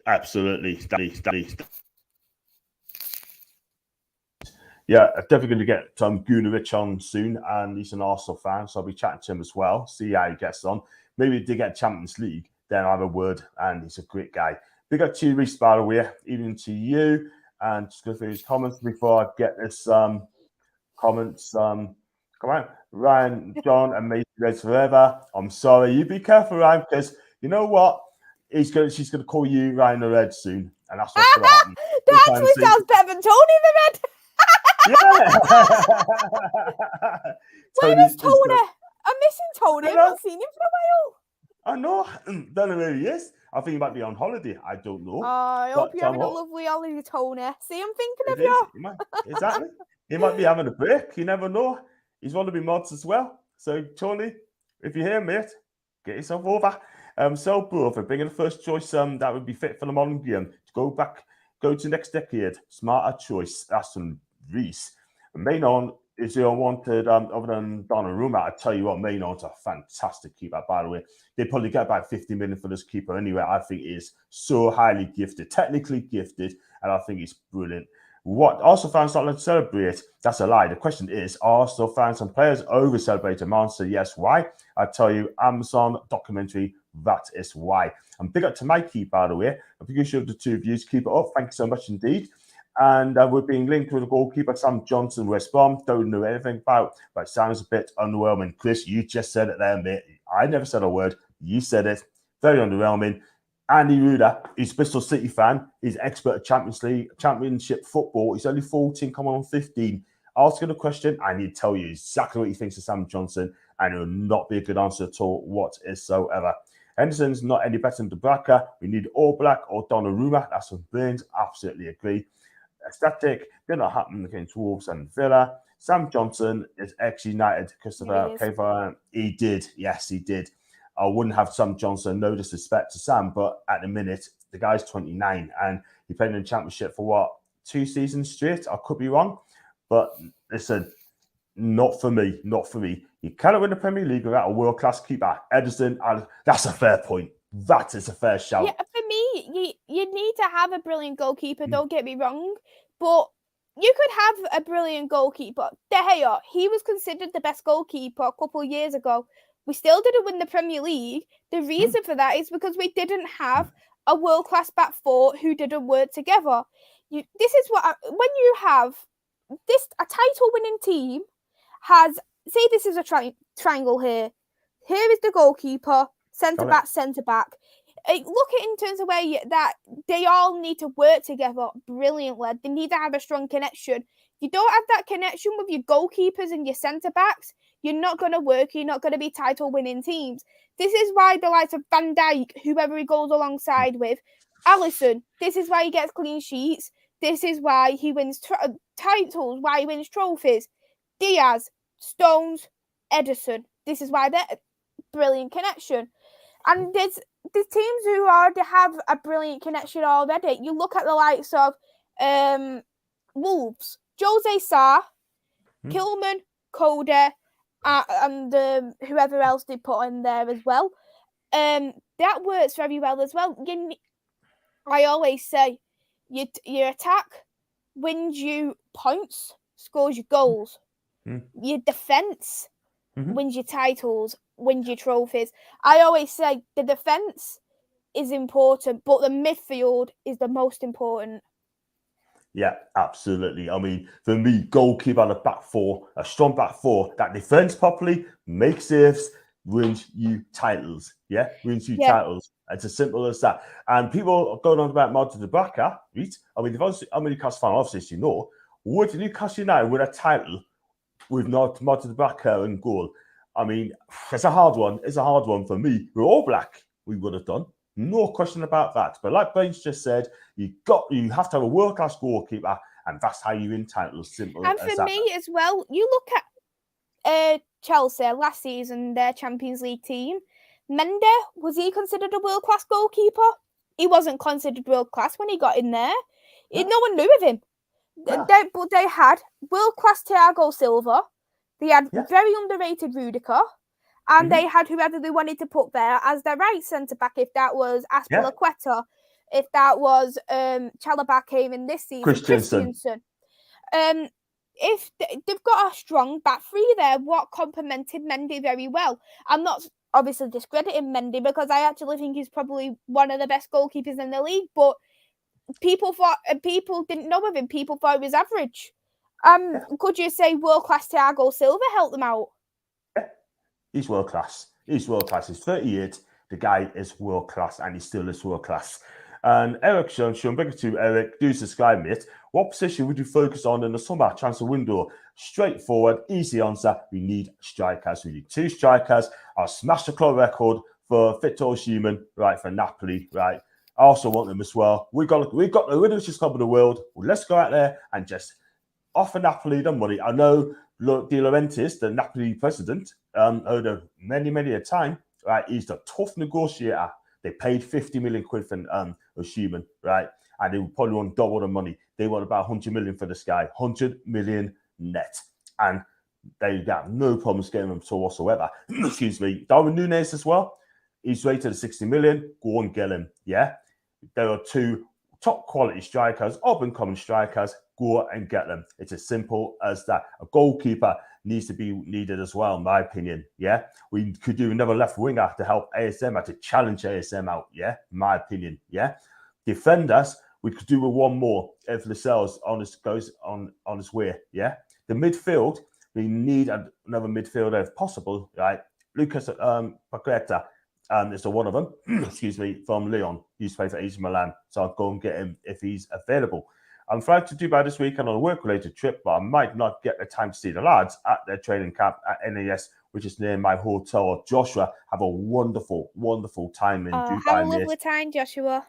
Absolutely. Yeah, I'm definitely going to get Gunarich on soon, and he's an Arsenal fan, so I'll be chatting to him as well, see how he gets on. Maybe if they get Champions League, then I'll have a word, and he's a great guy. Big up to you, Reece, by the way, even to you, and just go through his comments before I get this comments. Come on, Ryan, John, and Maisy Reds forever. I'm sorry, you be careful, Ryan, because you know what? She's gonna call you Ryan the Red soon, and that's what's gonna happen. That actually sounds better than Tony the Red. Yeah. Where is Tony? I'm missing Tony. I've not seen him for a while. I know. Don't know where he is. I think he might be on holiday. I don't know. I hope you're having a lovely holiday, Tony. See, I'm thinking of you. Exactly. He might be having a break. You never know. He's one of my mods as well. So, Tony, if you're here, mate, get yourself over. So, bro, for bringing the first choice that would be fit for the modern game to go to next decade. Smarter choice. That's from Reece. Maignan is the unwanted other than Donnarumma. I tell you what, Maynard's a fantastic keeper, by the way. They probably get about 50 million for this keeper anyway. I think he is so highly gifted, technically gifted, and I think he's brilliant. What Arsenal fans not allowed to celebrate? That's a lie. The question is, are Arsenal fans and players over celebrating? Answer yes. Why? I tell you, Amazon documentary, that is why. And big up to Mikey, by the way. I think you should have the two views. Keep it up. Thank you so much indeed. And we're being linked with the goalkeeper, Sam Johnson, West Brom. Don't know anything about, but it sounds a bit underwhelming. Chris, you just said it there, mate. I never said a word. You said it. Very underwhelming. Andy Ruder, he's a Bristol City fan. He's expert at Championship football. He's only 14, coming on 15. Asking a question, I need to tell you exactly what he thinks of Sam Johnson, and it will not be a good answer at all whatsoever. Henderson's not any better than Dubravka. We need All Black or Donnarumma. That's from Burns. Absolutely agree. Aesthetic did not happen against Wolves and Villa. Sam Johnson is ex-United. Christopher Caver. He did. Yes, he did. I wouldn't have Sam Johnson, no disrespect to Sam, but at the minute, the guy's 29 and he played in the Championship for what, 2 seasons straight? I could be wrong. But listen, not for me. Not for me. You cannot win the Premier League without a world-class keeper. Edison, that's a fair point. That is a fair shout. Yeah, for me, you need to have a brilliant goalkeeper, don't get me wrong. But you could have a brilliant goalkeeper. De Gea, he was considered the best goalkeeper a couple of years ago. We still didn't win the Premier League. The reason for that is because we didn't have a world-class back four who didn't work together. This is what when you have a title-winning team has. Say this is a triangle here. Here is the goalkeeper, centre back. Look at it in terms of that they all need to work together brilliantly. They need to have a strong connection. If you don't have that connection with your goalkeepers and your centre backs, you're not going to work. You're not going to be title-winning teams. This is why the likes of Van Dijk, whoever he goes alongside with, Alisson, this is why he gets clean sheets. This is why he wins titles, why he wins trophies. Diaz, Stones, Edison. This is why they're a brilliant connection. And there's teams who already have a brilliant connection already. You look at the likes of Wolves, Jose Sarr, Kilman, Coda, and whoever else they put in there as well. That works very well as well. I always say, your attack wins you points, scores you goals. Your defence wins your titles, wins your trophies. I always say the defence is important, but the midfield is the most important. Yeah, absolutely. I mean, for me, goalkeeper and a back four, a strong back four that defends properly, makes saves, wins you titles. Yeah, wins you titles. It's as simple as that. And people are going on about Martin Dubravka, right? I mean, I'm a Newcastle fan, obviously, you know. Would Newcastle United win a title with not Martin Dubravka in goal? I mean, it's a hard one. It's a hard one for me. We're All Black. We would have done. No question about that. But like Baines just said, you have to have a world-class goalkeeper, and that's how you win titles. Simple and as for me as well, you look at Chelsea last season, their Champions League team. Mendy, was he considered a world-class goalkeeper? He wasn't considered world-class when he got in there. No one knew of him. But they had world-class Thiago Silva. They had very underrated Rudiger. And they had whoever they wanted to put there as their right centre-back, if that was Aspilicueta, if that was Chalobah came in this season, Christensen. if they've got a strong back three there, what complemented Mendy very well. I'm not obviously discrediting Mendy because I actually think he's probably one of the best goalkeepers in the league, but people didn't know of him. People thought he was average. Could you say world-class Thiago Silva helped them out? He's world class. He's 38. The guy is world class, and he still is world class. And Eric Sean, bigger to Eric, do subscribe, mate. What position would you focus on in the summer transfer window? Straightforward, easy answer. We need strikers. We need 2 strikers. I'll smash the club record for Victor Osimhen, right, for Napoli, right. I also want them as well. We got the richest club in the world. Well, let's go out there and just offer Napoli the money. I know De Laurentiis, the Napoli president, over many a time, right? He's the tough negotiator. They paid 50 million quid for Osimhen, right? And they probably want double the money. They want about 100 million for this guy, 100 million net. And they got no problems getting him whatsoever. Excuse me. Darwin Núñez as well. He's rated at 60 million. Go and get him, yeah? There are 2 top quality strikers, up-and-coming strikers. Go and get them. It's as simple as that. A goalkeeper needs to be needed as well, in my opinion. Yeah, we could do another left winger to help ASM, to challenge ASM out. Yeah, in my opinion. Yeah, defenders, we could do with 1 more if Lascelles goes on his way. Yeah, the midfield, we need another midfielder if possible. Right, Lucas Paqueta. Is one of them. Excuse me, from Lyon. He used to play for AC Milan, so I'll go and get him if he's available. I'm flying to Dubai this weekend on a work-related trip, but I might not get the time to see the lads at their training camp at NAS, which is near my hotel. Joshua, have a wonderful, wonderful time in Dubai, have a lovely time, Joshua.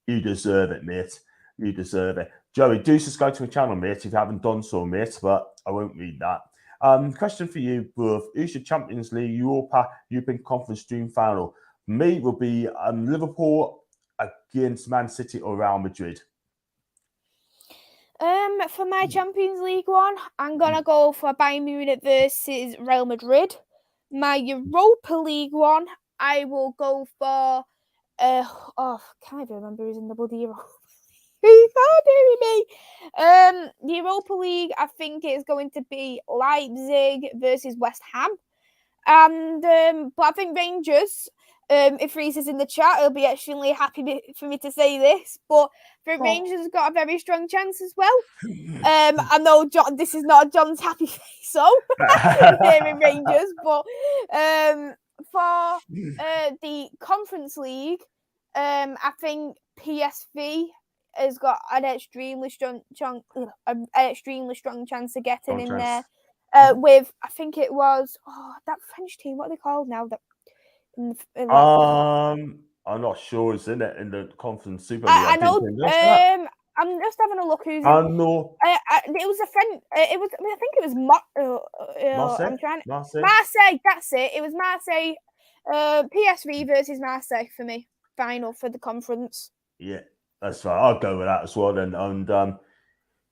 You deserve it, mate. You deserve it. Joey, do subscribe to my channel, mate, if you haven't done so, mate, but I won't read that. Question for you both. Who's your Champions League European Conference Dream final? Me will be Liverpool against Man City or Real Madrid. For my Champions League one, I'm gonna go for Bayern Munich versus Real Madrid. My Europa League one, I will go for can't even remember who's in the bloody Europa. The Europa League, I think it's going to be Leipzig versus West Ham, and but I think Rangers. If Reese is in the chat, he'll be extremely happy for me to say this. But Rangers has got a very strong chance as well. I know John, this is not John's happy face, so hearing Rangers. But for the Conference League, I think PSV has got an extremely strong chance of getting in there. With I think it was that French team. What are they called now? That I'm not sure it's in it in the Conference Super League. I know. I'm just having a look. Who's? I know. It was a friend. It was. I think it was Marseille. I'm trying. Marseille. That's it. It was Marseille. PSV versus Marseille for me. Final for the conference. Yeah, that's right. I'll go with that as well. Then and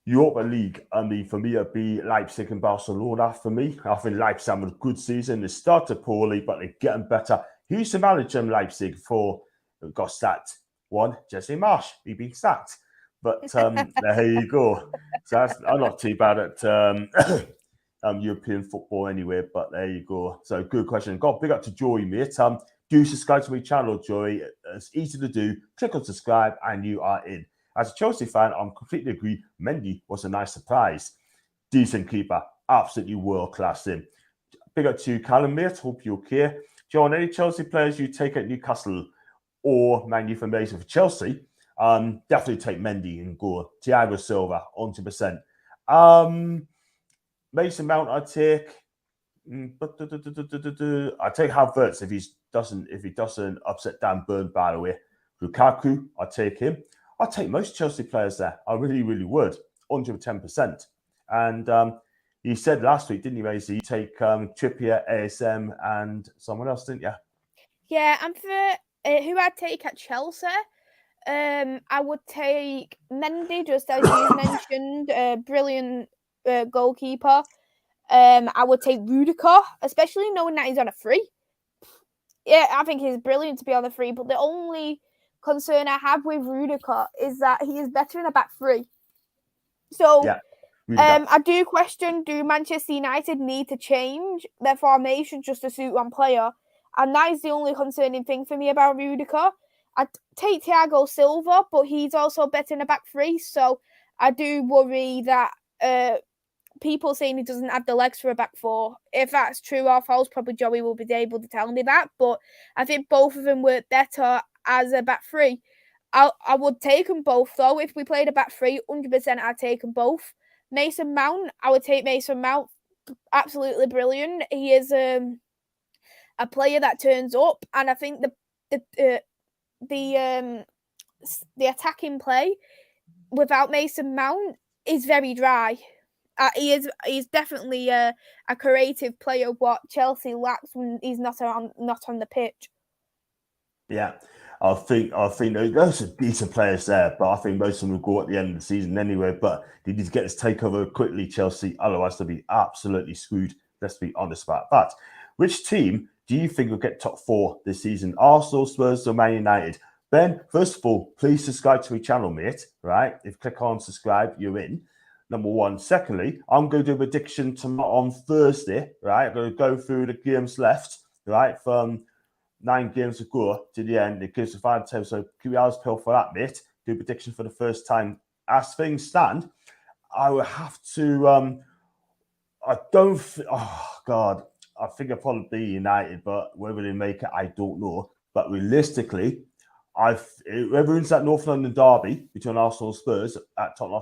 Europa League. I mean, for me, it'd be Leipzig and Barcelona. For me, I think Leipzig have a good season. They started poorly, but they're getting better. Who's the manager in Leipzig for? Got sacked. 1, Jesse Marsch. He's been sacked. But there you go. So I'm not too bad at European football anyway. But there you go. So good question. God, big up to Joey, mate. Do subscribe to my channel, Joey. It's easy to do. Click on subscribe, and you are in. As a Chelsea fan, I'm completely agree. Mendy was a nice surprise. Decent keeper. Absolutely world-class in. Big up to Callum, mate. Hope you're okay. John, any Chelsea players you take at Newcastle or Man U for Maisy for Chelsea? Definitely take Mendy and go. Thiago Silva, 100%. Mason Mount, I take. I take Havertz if he doesn't upset Dan Burn, by the way. Lukaku, I take him. I'd take most Chelsea players there. I really, really would. 110%. And you said last week, didn't you, Maisy? You take Trippier, ASM, and someone else, didn't you? Yeah, and for who I'd take at Chelsea, I would take Mendy, just as you mentioned, brilliant goalkeeper. I would take Rudiger, especially knowing that he's on a free. Yeah, I think he's brilliant to be on a free, but the only concern I have with Rudiger is that he is better in a back three. So I do question, do Manchester United need to change their formation just to suit one player? And that is the only concerning thing for me about Rudiger. I'd take Thiago Silva, but he's also better in a back three, so I do worry that people saying he doesn't have the legs for a back four. If that's true or false, probably Joey will be able to tell me that, but I think both of them work better as a back three. I would take them both, though. If we played a back three, 100% I'd take them both. Mason Mount, I would take Mason Mount. Absolutely brilliant. He is a player that turns up, and I think the attacking play without Mason Mount is very dry. He's definitely a creative player. What Chelsea lacks when he's not on the pitch. Yeah, I think those are decent players there, but I think most of them will go at the end of the season anyway. But they need to get this takeover quickly, Chelsea. Otherwise, they'll be absolutely screwed. Let's be honest about that. Which team do you think will get top 4 this season? Arsenal, Spurs, or Man United? Ben, first of all, please subscribe to my channel, mate. Right? If you click on subscribe, you're in. Number 1. Secondly, I'm going to do a prediction tomorrow on Thursday. Right? I'm going to go through the games left. Right? From 9 games to go to the end. It gives a final table. So keep your eyes peeled for that, mate. Do a prediction for the first time. As things stand, I will have to. I think I'll probably be United, but whether they make it, I don't know. But realistically, whoever wins that North London derby between Arsenal and Spurs at Tottenham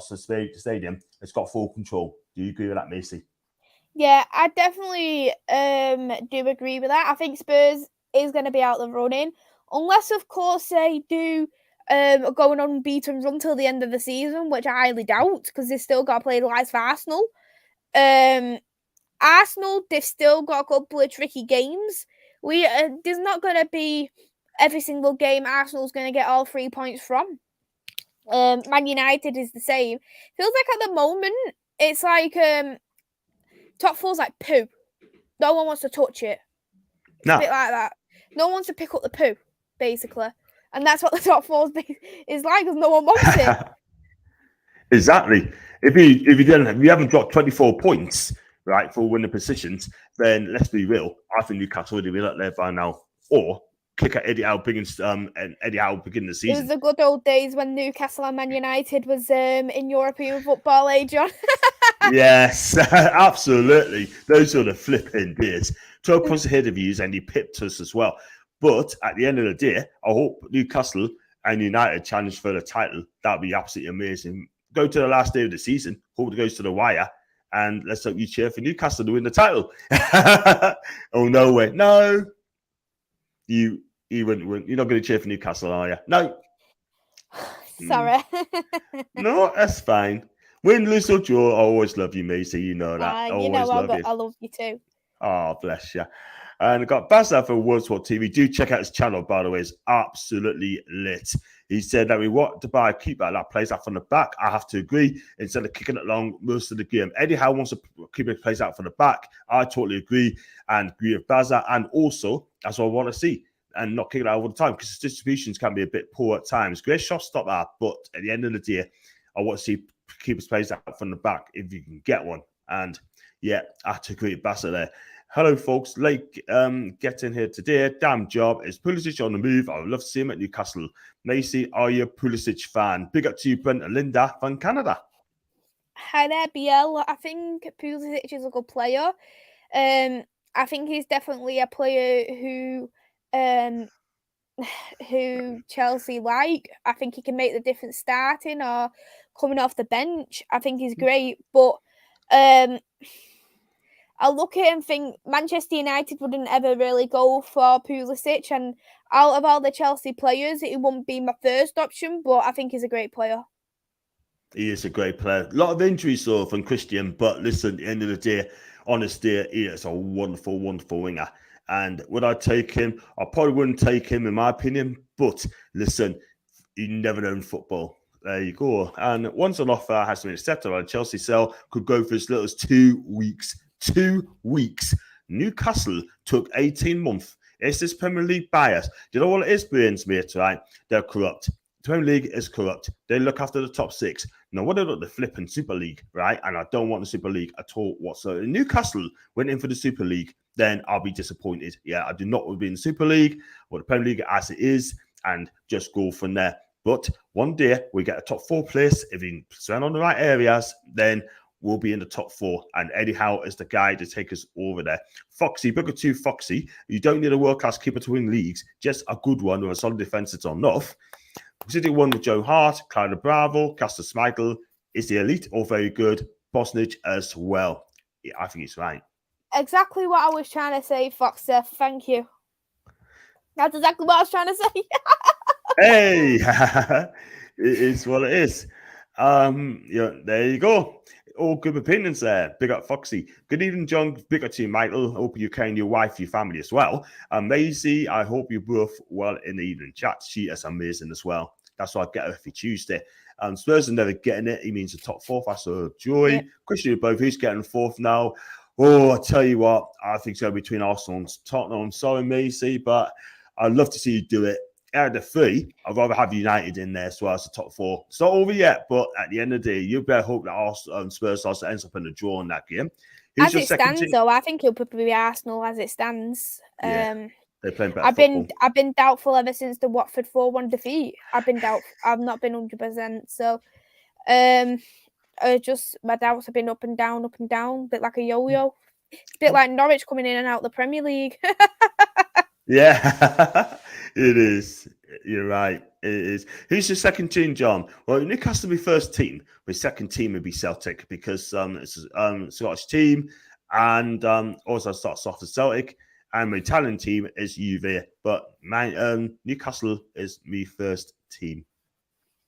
Stadium, it's got full control. Do you agree with that, Maisy? Yeah, I definitely do agree with that. I think Spurs is going to be out the running, unless, of course, they do go an unbeaten run till the end of the season, which I highly doubt because they've still got to play the likes of Arsenal. Arsenal, they've still got a couple of tricky games. There's not going to be every single game Arsenal's going to get all 3 points from. Man United is the same. Feels like at the moment, it's like top 4's like poo. No one wants to touch it. It's a bit like that. No one wants to pick up the poo, basically. And that's what the top 4 is like, because no one wants it. Exactly. If you haven't got 24 points, right, for winning positions, then let's be real. I think Newcastle would be up there by now. Or kick at Eddie Howe beginning the season. It was the good old days when Newcastle and Man United was in European football, John? Yes, absolutely. Those are the flipping days. 12 points ahead of you, and he pipped us as well. But at the end of the day, I hope Newcastle and United challenge for the title. That would be absolutely amazing. Go to the last day of the season. Hope it goes to the wire. And let's hope you cheer for Newcastle to win the title. Oh, no way. No. You wouldn't win. You're not going to cheer for Newcastle, are you? No. Sorry. No, that's fine. Win, lose, or draw, I always love you, Maisy. You know that. You know I love you too. Oh, bless you. And I've got Bazza for Worldsport TV. Do check out his channel, by the way. It's absolutely lit. He said that we want to buy a keeper that plays out from the back. I have to agree. Instead of kicking it long most of the game. Eddie Howe wants a keeper that plays out from the back. I totally agree and agree with Bazza. And also, that's what I want to see. And not kick it out all the time because his distributions can be a bit poor at times. Great shot stop that. But at the end of the day, I want to see keepers plays out from the back if you can get one. And yeah, I have to agree with Bazza there. Hello, folks. Lake, get in here today. Damn job. Is Pulisic on the move? I would love to see him at Newcastle. Maisy, are you a Pulisic fan? Big up to you, Brent and Linda from Canada. Hi there, BL. I think Pulisic is a good player. I think he's definitely a player who Chelsea like. I think he can make the difference starting or coming off the bench. I think he's great, but I look at it and think Manchester United wouldn't ever really go for Pulisic, and out of all the Chelsea players, it wouldn't be my first option, but I think he's a great player. He is a great player. A lot of injuries, though, from Christian, but listen, at the end of the day, honestly, he is a wonderful, wonderful winger. And would I take him? I probably wouldn't take him, in my opinion, but listen, you never know in football. There you go. And once an offer has been accepted on a Chelsea sale, could go for as little as 2 weeks. 2 weeks. Newcastle took 18 months. It's this Premier League bias. Do you know what it is, brains, mate, right? They're corrupt. The Premier League is corrupt. They look after the top 6. Now, what about the flipping Super League, right? And I don't want the Super League at all whatsoever. If Newcastle went in for the Super League, then I'll be disappointed. Yeah, I do not want to be in the Super League or the Premier League as it is and just go from there. But one day we get a top 4 place. If we surround on the right areas, then we'll be in the top 4. And Eddie Howe is the guy to take us over there. Foxy, Booker 2 Foxy. You don't need a world-class keeper to win leagues. Just a good one with a solid defence that's enough. City 1 with Joe Hart, Clyde Bravo, Castor Schmeichel is the elite, all very good. Bosnich as well. Yeah, I think it's right. Exactly what I was trying to say, Foxer. Thank you. That's exactly what I was trying to say. Hey, it is what it is. Yeah, there you go. All good opinions there. Big up Foxy. Good evening, John. Big up to you, Michael. Hope you can, your wife, your family as well. Maisy, I hope you're both well in the evening chat. She is amazing as well. That's why I get her every Tuesday. Spurs are never getting it. He means the top 4th. That's a joy. Yeah. Question about who's getting 4th now. Oh, I tell you what, I think it's going to be between Arsenal and Tottenham. I'm sorry, Macy, but I'd love to see you do it. Out of the 3, I'd rather have United in there as well as the top 4. It's not over yet, but at the end of the day, you better hope that Arsenal, Spurs also ends up in a draw in that game. Who's as it stands, though, I think it'll probably be Arsenal as it stands. Yeah, they're playing better football. I've been doubtful ever since the Watford 4-1 defeat. I've not been 100%. So, just my doubts have been up and down, a bit like a yo-yo. It's a bit like Norwich coming in and out of the Premier League. Yeah, it is. You're right. It is. Who's your second team, John? Well, Newcastle will be first team. My second team would be Celtic because it's a Scottish team, and also starts off as Celtic. And my Italian team is Juve, but my Newcastle is my first team.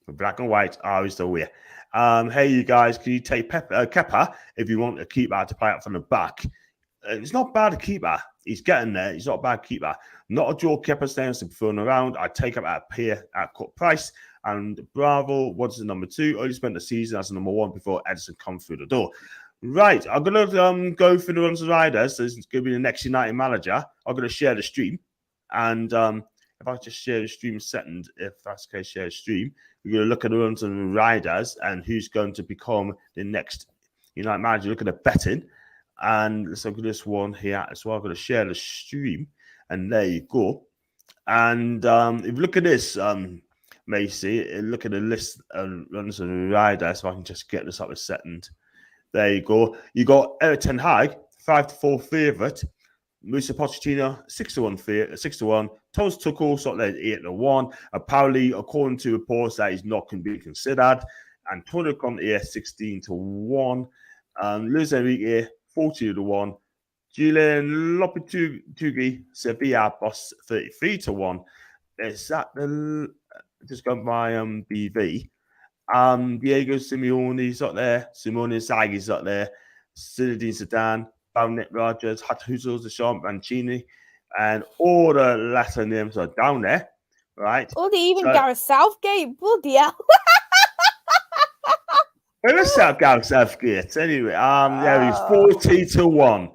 Black and white are always the way. Hey, you guys, can you take Kepa if you want a keeper to play out from the back? It's not bad a keeper. He's getting there. He's not a bad keeper. Not a Joel Kepa stance to be thrown around. I'd take him at cut price. And Bravo, what's the number 2? Only spent the season as a number 1 before Edison comes through the door. Right. I'm going to go through the runs and riders. So this is going to be the next United manager. I'm going to share the stream. And if I just share the stream second, if that's the case, share the stream. We're going to look at the runs and riders and who's going to become the next United manager. Look at the betting. And let's look at this one here as well. I'm going to share the stream. And there you go. And if you look at this, Macy, look at the list of runs and riders. So I can just get this up a second. There you go. You got Ten Haag, 5-4 favourite. Musa Pochettino, 6-1. Thomas Tuchel, sort of 8-1. Apparently, according to reports, that he's not going to be considered. Antonio Conte, 16-1. Luis Enrique, 40-1. Julian Lopetegui, Sevilla, boss, 33-1. Is that the just gone by BV? Diego Simeone's up there. Simone Inzaghi's up there. Zinedine Zidane, Nick Rogers, Hattuso, Deschamps, Mancini, and all the latter names are down there, right? Oh, they even Gareth Southgate. Bloody hell. Where is Gareth Southgate? Anyway, yeah, he's 40-1.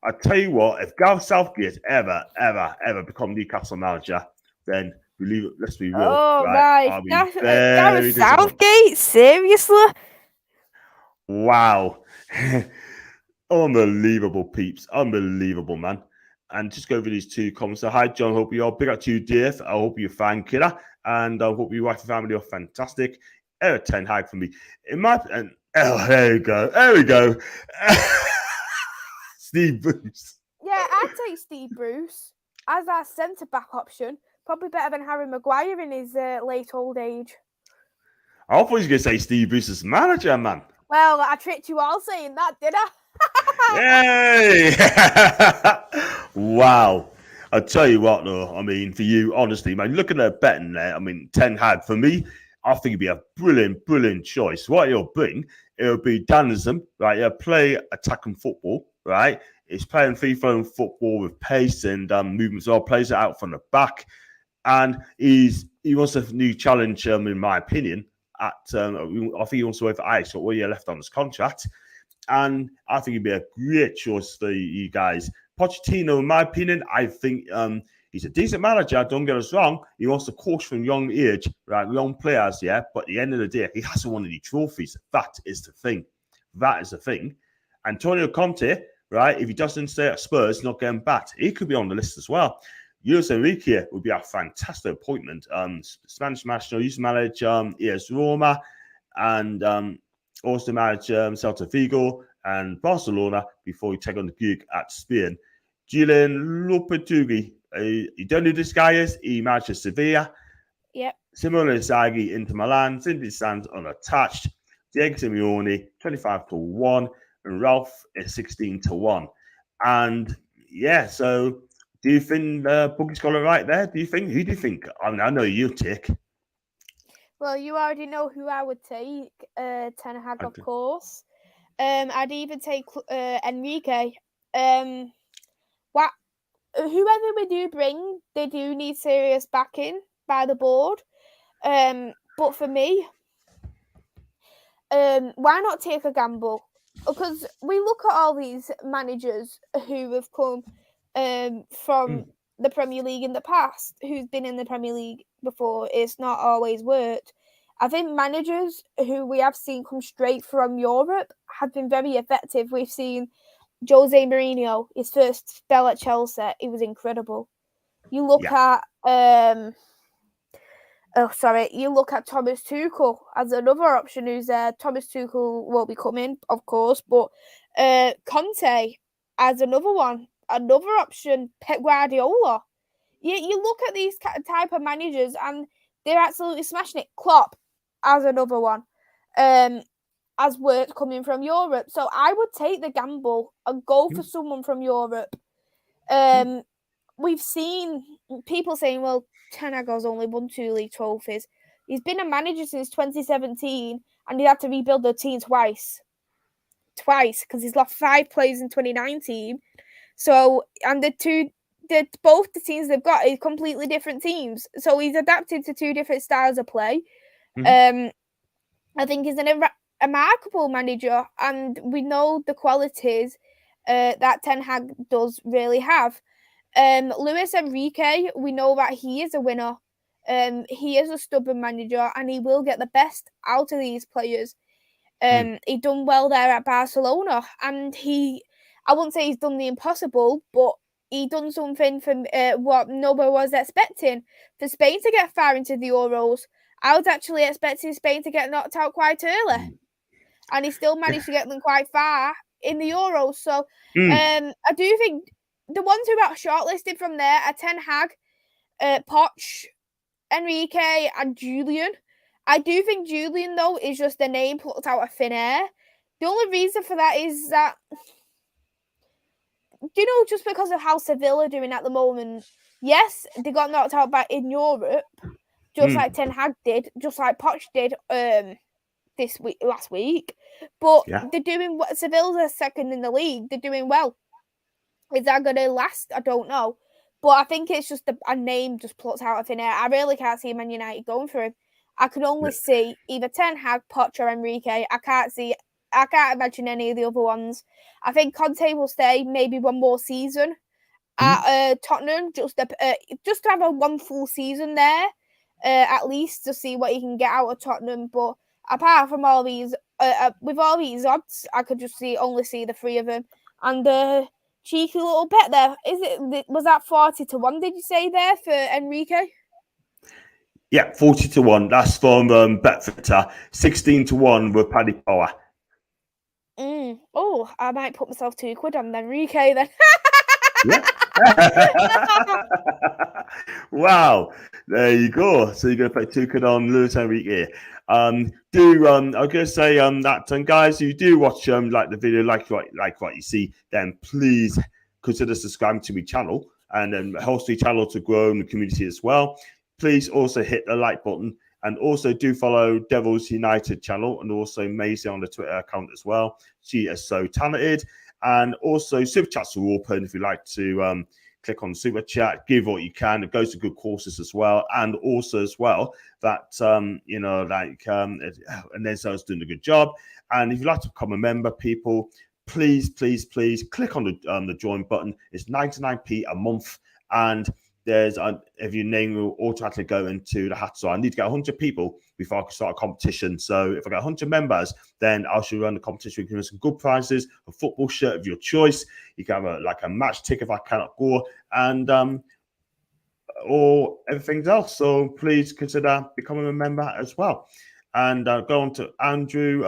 I tell you what, if Gareth Southgate ever become Newcastle manager, then let's be real. Oh, right? Gareth Southgate? Seriously? Wow. Unbelievable, peeps. Unbelievable, man. And just go over these 2 comments. So, hi, John. Hope you're big up to you, Dave. I hope you're a fan killer. And I hope your wife and family are fantastic. Ten Haag for me. There we go. There we go. Steve Bruce. Yeah, I'd take Steve Bruce as our centre-back option. Probably better than Harry Maguire in his late old age. I thought you were going to say Steve Bruce as manager, man. Well, I tricked you all saying that, did I? Yay! Wow. I'll tell you what, though. I mean, for you, honestly, man, looking at betting there, I mean, Ten Hag, for me, I think it'd be a brilliant choice. What he'll bring, it'll be dynamism, right? He'll play attacking football, right? He's playing free-flowing football with pace and movements. All plays it out from the back. And he wants a new challenge, in my opinion. I think he wants to wait for Ajax, got 1 year left on his contract. And I think it'd be a great choice for you guys. Pochettino, in my opinion, I think He's a decent manager, don't get us wrong. He wants to coach from young age, right? Young players, yeah. But at the end of the day, he hasn't won any trophies. That is the thing. That is the thing. Antonio Conte, right? If he doesn't stay at Spurs, not getting back, he could be on the list as well. Luis Enrique would be a fantastic appointment. Spanish national used to manage AS Roma and also manage Celta Vigo and Barcelona before he take on the gig at Spain. Julian Lopetegui, you don't know who this guy is? He manages Sevilla. Yep. Simone Inzaghi, Inter Milan. Zinedine Zidane unattached. Diego Simeone, 25-1. And Ralph is 16-1. And yeah, so do you think Bookie's got it right there? Do you think? Who do you think? I mean, I know you take. Well, you already know who I would take. Ten Hag, of course. I'd even take Enrique. Whoever we do bring, they do need serious backing by the board. But for me, why not take a gamble? Because we look at all these managers who have come from the Premier League in the past, who's been in the Premier League before. It's not always worked. I think managers who we have seen come straight from Europe have been very effective. We've seen Jose Mourinho, his first spell at Chelsea, it was incredible. You look at you look at Thomas Tuchel as another option who's there. Thomas Tuchel will be coming, of course, but Conte as another one, another option, Pep Guardiola. You look at these type of managers and they're absolutely smashing it. Klopp as another one, as work coming from Europe. So I would take the gamble and go for someone from Europe. We've seen people saying, well, Ten Hag has only won 2 league trophies. He's been a manager since 2017 and he had to rebuild the team twice, because he's lost 5 players in 2019. So, and both the teams they've got are completely different teams. So he's adapted to 2 different styles of play. I think he's a remarkable manager, and we know the qualities that Ten Hag does really have. Luis Enrique, we know that he is a winner. He is a stubborn manager, and he will get the best out of these players. He done well there at Barcelona, and I wouldn't say he's done the impossible, but he done something for what nobody was expecting. For Spain to get far into the Euros, I was actually expecting Spain to get knocked out quite early, and he still managed to get them quite far in the Euros. So I do think the ones who got shortlisted from there are Ten Hag, Poch, Enrique, and Julian. I do think Julian, though, is just a name plucked out of thin air. The only reason for that is that, just because of how Sevilla are doing at the moment, yes, they got knocked out in Europe, just like Ten Hag did, just like Poch did last week. But they're doing what Sevilla's are second in the league. They're doing well. Is that going to last? I don't know. But I think it's just a name just plucked out of thin air. I really can't see Man United going for him. I can only see either Ten Hag, Poch, or Enrique. I can't imagine any of the other ones. I think Conte will stay maybe one more season at Tottenham, just to have a one full season there, at least to see what he can get out of Tottenham. But apart from all these, with all these odds, I could just only see the 3 of them. And cheeky little bet there. Was that 40-1? Did you say there for Enrique? Yeah, 40-1. That's from Betfair. 16-1 with Paddy Power. Oh, I might put myself £2 on Enrique then. Wow, there you go. So you're going to pay £2 on Luis Enrique. I was going to say that, guys, you do watch like the video, like what you see, then please consider subscribing to my channel and then host the channel to grow in the community as well. Please also hit the like button and also do follow Devils United channel and also Maisy on the Twitter account as well. She is so talented. And also super chats are open if you like to click on super chat, give what you can. It goes to good courses as well. And also as well that, and then so's doing a good job. And if you'd like to become a member, people, please click on the join button. It's 99p a month. And if your name will automatically go into the hat. So I need to get 100 people before I can start a competition. So if I get 100 members, then I should run the competition. We can win some good prizes, a football shirt of your choice. You can have a match ticket if I cannot go, and or everything else. So please consider becoming a member as well. And go on to Andrew.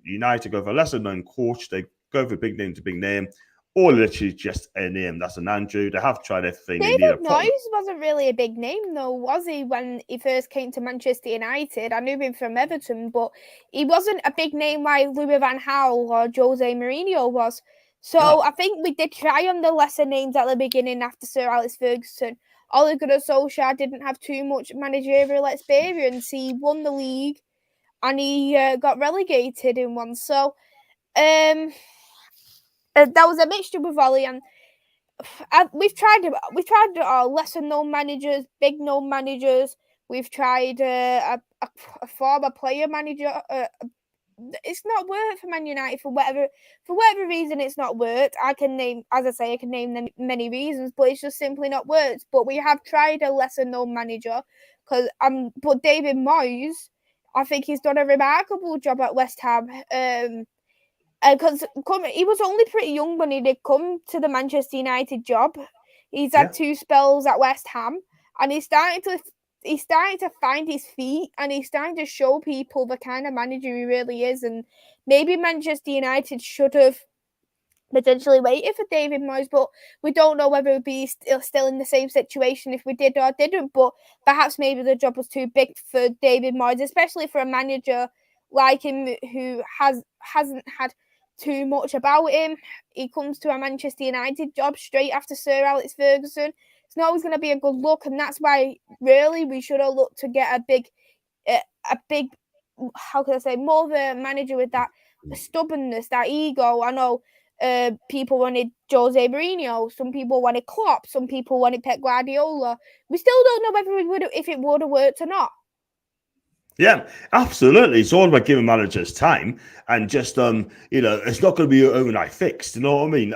United go for a lesser known coach. They go for big name to big name, or literally just a name. That's an Andrew. They have tried everything. David Moyes wasn't really a big name, though, was he, when he first came to Manchester United? I knew him from Everton, but he wasn't a big name like Louis van Gaal or Jose Mourinho was. So no. I think we did try on the lesser names at the beginning after Sir Alex Ferguson. Ole Gunnar Solskjaer didn't have too much managerial experience. He won the league and he got relegated in one. So that was a mixture with Ollie, and we've tried lesser known managers, big known managers. We've tried a former player manager. It's not worked for Man United for whatever reason. It's not worked. I can name them many reasons, but it's just simply not worked. But we have tried a lesser known manager but David Moyes, I think he's done a remarkable job at West Ham. Because he was only pretty young when he did come to the Manchester United job. He's had 2 spells at West Ham, and he's starting to find his feet, and he's starting to show people the kind of manager he really is. And maybe Manchester United should have potentially waited for David Moyes, but we don't know whether we'd be still in the same situation if we did or didn't. But perhaps maybe the job was too big for David Moyes, especially for a manager like him who hasn't had too much about him. He comes to a Manchester United job straight after Sir Alex Ferguson. It's not always going to be a good look, and that's why really we should have looked to get a big, how can I say, more of a manager with that stubbornness, that ego. I know people wanted Jose Mourinho, some people wanted Klopp, some people wanted Pep Guardiola. We still don't know whether if it would have worked or not. Yeah, absolutely. It's all about giving managers time, and just it's not going to be overnight fixed. You know what I mean?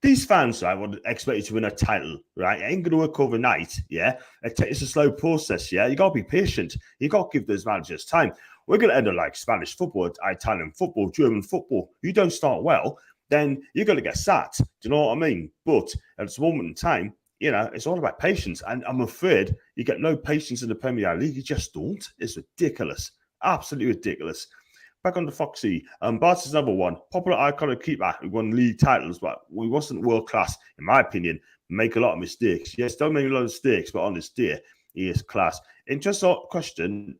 These fans, right, would expect you to win a title, right? It ain't going to work overnight. Yeah, it's a slow process. Yeah, you got to be patient. You got to give those managers time. We're going to end up like Spanish football, Italian football, German football. You don't start well, then you're going to get sacked. Do you know what I mean? But at this moment in time, it's all about patience. And I'm afraid you get no patience in the Premier League. You just don't. It's ridiculous. Absolutely ridiculous. Back on the Foxy. Bart's number one. Popular iconic keeper who won league titles, but he wasn't world class, in my opinion. Make a lot of mistakes. Yes, don't make a lot of mistakes, but on this day, he is class. Interesting question.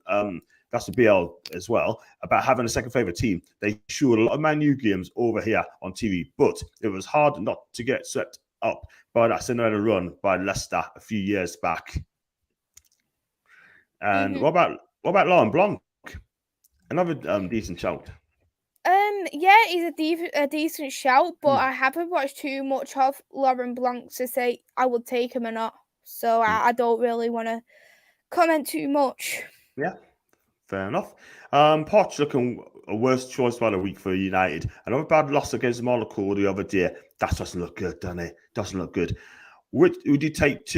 That's the BL as well, about having a second favourite team. They showed a lot of Man U games over here on TV, but it was hard not to get swept up by that Cinderella run by Leicester a few years back. And what about Laurent Blanc? Another decent shout. Yeah, he's a decent shout, but I haven't watched too much of Laurent Blanc to say I would take him or not. So I don't really want to comment too much. Yeah, fair enough. Poch looking a worst choice by the week for United. Another bad loss against Monaco the other day. That doesn't look good, doesn't it? Doesn't look good. Would you take